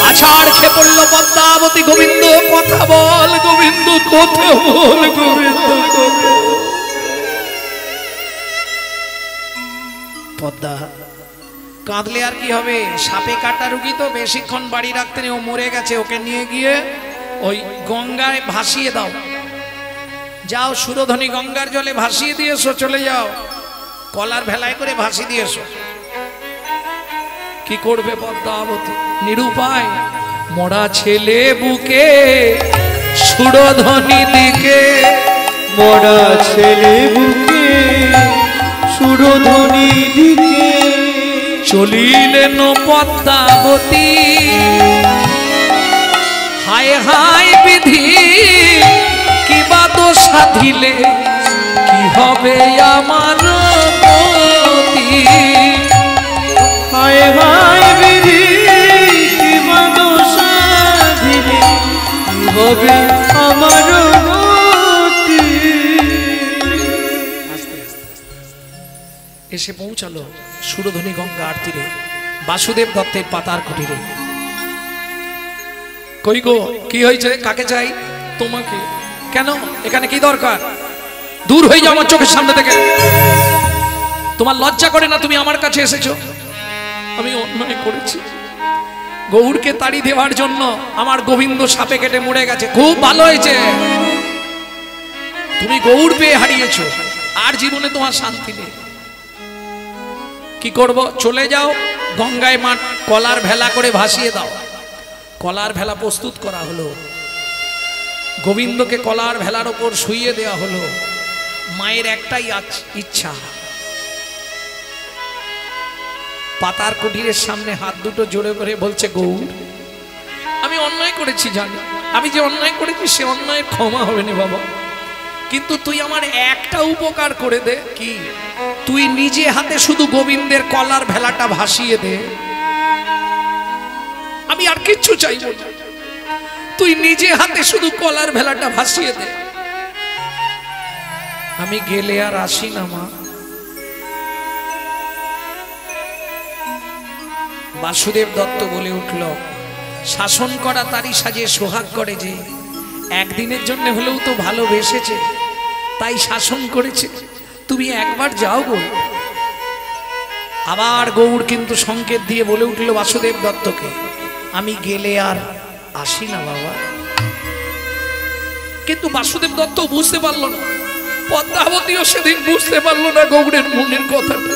[SPEAKER 1] আছাড় খেয়ে পড়ল পদ্মাবতী। গোবিন্দ কথা বল, গোবিন্দ কথা বল, গোবিন্দ। পদ্মা কাঁদলে আর কি হবে? সাপে কাটা রুগী তো, বেশিক্ষণ বাড়ি রাখতে নেই, ও মরে গেছে। ওকে নিয়ে গিয়ে ওই গঙ্গায় ভাসিয়ে দাও। যাও, সুরধনী গঙ্গার জলে ভাসিয়ে দিয়েছো, চলে যাও, কলার ভেলায় করে ভাসিয়ে দিয়েছো। কি করবে পদ্মাবতী? নিরুপায়। মরা ছেলে বুকে সুরধনী দিকে,
[SPEAKER 2] মরা ছেলে বুকে সুরধনী দিকে
[SPEAKER 1] চলিলেন পদ্মাবতী। হায় হায় বিধি, কি বা দোষ সাধিলে কি হবে আমার গতি।
[SPEAKER 2] হায় হায় বিধি, কি বা দোষ সাধিলে কি হবে আমার গতি।
[SPEAKER 1] এসে পৌঁছালো সুরধনী গঙ্গার তীরে, বাসুদেব দত্তের পাতার কুটিরে। কই গো, কি হয়েছে? কাকে চাই? তোমাকে। কেন? এখানে কি দরকার? দূর হয়ে যাও আমার চোখের সামনে থেকে। তোমার লজ্জা করে না? তুমি আমার কাছে এসেছো। আমি অন্যায় করেছি। গৌরকে তাড়ি দেওয়ার জন্য আমার গোবিন্দ সাপে কেটে মরে গেছে। খুব ভালো হয়েছে, তুমি গৌর পেয়ে হারিয়েছো, আর জীবনে তোমার শান্তি নেই। কি করব? চলে যাও গঙ্গায়, মাঠ কলার ভেলা করে ভাসিয়ে দাও। কলার ভেলা প্রস্তুত করা হলো। গোবিন্দকে কলার ভেলার ওপর শুইয়ে দেওয়া হলো। মায়ের একটাই ইচ্ছা, পাতার কুটিরের সামনে হাত দুটো জোড়ে করে বলছে, গৌর আমি অন্যায় করেছি জানি, আমি যে অন্যায় করেছি সে অন্যায় ক্ষমা হবে না বাবা, কিন্তু তুই আমার একটা উপকার করে দে। কি? তুই নিজে হাতে শুধু গোবিন্দের কলার ভেলাটা ভাসিয়ে দে, আমি আর কিচ্ছু চাইব না। তুই নিজে হাতে শুধু কলার ভেলাটা ভাসিয়ে দে, আমি গেলে আর আসি না মা। বাসুদেব দত্ত বলে উঠল, শাসন করা তারই সাজে সোহাগ করে যে, একদিনের জন্য হলেও তো ভালোবেসেছে তাই শাসন করেছে, তুমি একবার যাও গো। আবার গৌর কিন্তু সংকেত দিয়ে বলে উঠল বাসুদেব দত্তকে, আমি গেলে আর আসি না বাবা। কিন্তু বাসুদেব দত্ত বুঝতে পারলো না, পদ্মাবতীও সেদিন বুঝতে পারলো না গৌরের মনের কথাটা।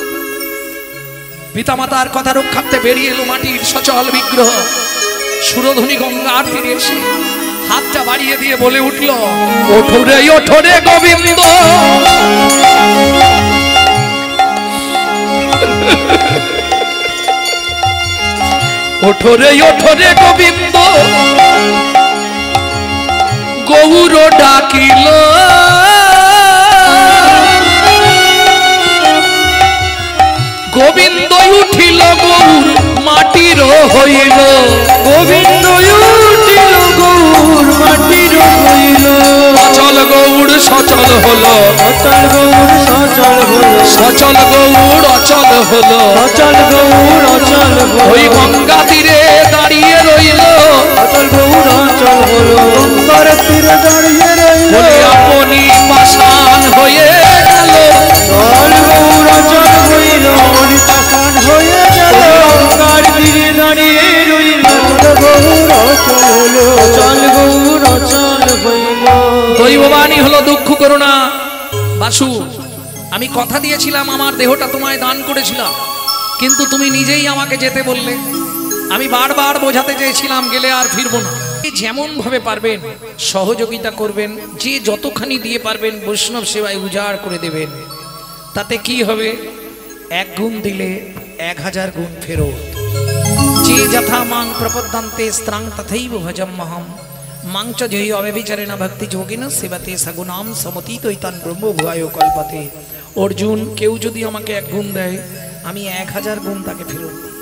[SPEAKER 1] পিতামাতার কথা রক্ষার্থে বেরিয়ে এলো মাটির সচল বিগ্রহ। সুরধ্বনি গঙ্গার তীরে এসে হাতটা বাড়িয়ে দিয়ে বলে উঠল, ওঠো রে গোবিন্দ, ওঠো রে গোবিন্দ, গৌর ডাকিল, গোবিন্দ উঠিল, গৌর মাটির হইল,
[SPEAKER 2] গোবিন্দ উঠিল, গৌর মাটির হইল,
[SPEAKER 1] অচল গৌর সচল হলো,
[SPEAKER 2] অচল গৌর সচল হলো,
[SPEAKER 1] সচল গৌর অচল হলো,
[SPEAKER 2] অচল গৌর অচল হলো,
[SPEAKER 1] ওই গঙ্গা তীরে দাঁড়িয়ে রইল,
[SPEAKER 2] অচল গৌর অচল হলো, গঙ্গার তীরে দাঁড়িয়ে রইল,
[SPEAKER 1] বলে আপনি পাষাণ হয়ে গেল,
[SPEAKER 2] অচল গৌর অচল হইল,
[SPEAKER 3] পাষাণ হয়ে গেল,
[SPEAKER 2] গঙ্গার তীরে দাঁড়িয়ে রইল,
[SPEAKER 3] গৌর অচল হলো,
[SPEAKER 2] অচল গৌর অচল হইল।
[SPEAKER 1] দৈববাণী হলো, দুঃখ করো না বাসু, আমি কথা দিয়েছিলাম আমার দেহটা তোমায় দান করেছিলাম, কিন্তু তুমি নিজেই আমাকে যেতে বললে। আমি বারবার বোঝাতে চেয়েছিলাম গেলে আর ফিরবো না। যেমন ভাবে পারবেন সহযোগিতা করবেন, যে যতখানি দিয়ে পারবেন বৈষ্ণব সেবায় উজাড় করে দেবেন। তাতে কি হবে? 1 গুণ দিলে 1000 গুণ ফেরত। যে যথা মাং প্রপদ্যন্তে স্ত্রাং তথৈব ভজম্মহম মাংচ জয়ী অব্যভিচারেণ ভক্তি যোগিন সেবাতে সগুণাম সমতীতৈতান ব্রহ্ম ভুয়ায় কল্পতে। অর্জুন, কেউ যদি আমাকে 1 গুণ দেয়, আমি 1000 গুণ তাকে ফেরত দিই।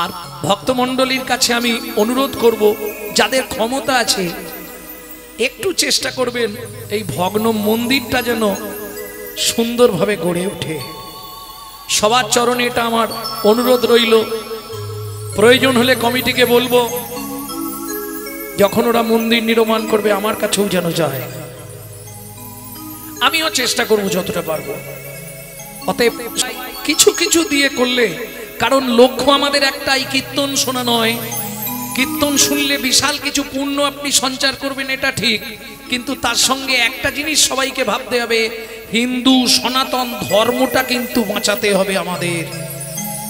[SPEAKER 1] আর ভক্তমণ্ডলীর কাছে আমি অনুরোধ করব, যাদের ক্ষমতা আছে একটু চেষ্টা করবেন এই ভগ্ন মন্দিরটা যেন সুন্দরভাবে গড়ে ওঠে। সবার চরণে এটা আমার অনুরোধ রইল। প্রয়োজন হলে কমিটিকে বলবো, যখন ওরা মন্দির নির্মাণ করবে আমার কাছেও যেন যায়। আমিও চেষ্টা করব যতটা পারবো। অতএব কিছু কিছু দিয়ে করলে, কারণ লক্ষ্য আমাদের একটাই, কীর্তন শোনা নয়। কীর্তন শুনলে বিশাল কিছু পুণ্য আপনি সঞ্চার করবেন, এটা ঠিক, কিন্তু তার সঙ্গে একটা জিনিস সবাইকে ভাবতে হবে, হিন্দু সনাতন ধর্মটা কিন্তু বাঁচাতে হবে আমাদের।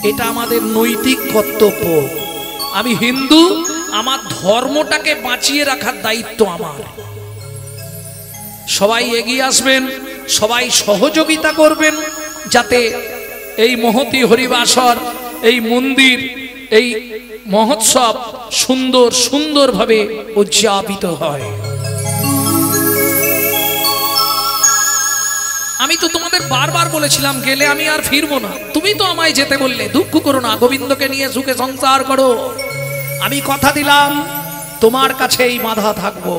[SPEAKER 1] এটা আমাদের নৈতিক কর্তব্য। আমি হিন্দু, আমার ধর্মটাকে বাঁচিয়ে রাখার দায়িত্ব আমার। সবাই এগিয়ে আসবেন, সবাই সহযোগিতা করবেন, যাতে এই মহতী হরিবাসর, এই মন্দির, এই মহোৎসব সুন্দরভাবে উদযাপিত হয়। আমি তো তোমাদের বারবার বলেছিলাম গেলে আমি আর ফিরবো না। তুমি তো আমায় যেতে বললে, দুঃখ করো না, গোবিন্দকে নিয়ে সুখে সংসার করো। আমি কথা দিলাম তোমার কাছেই বাঁধা থাকবো।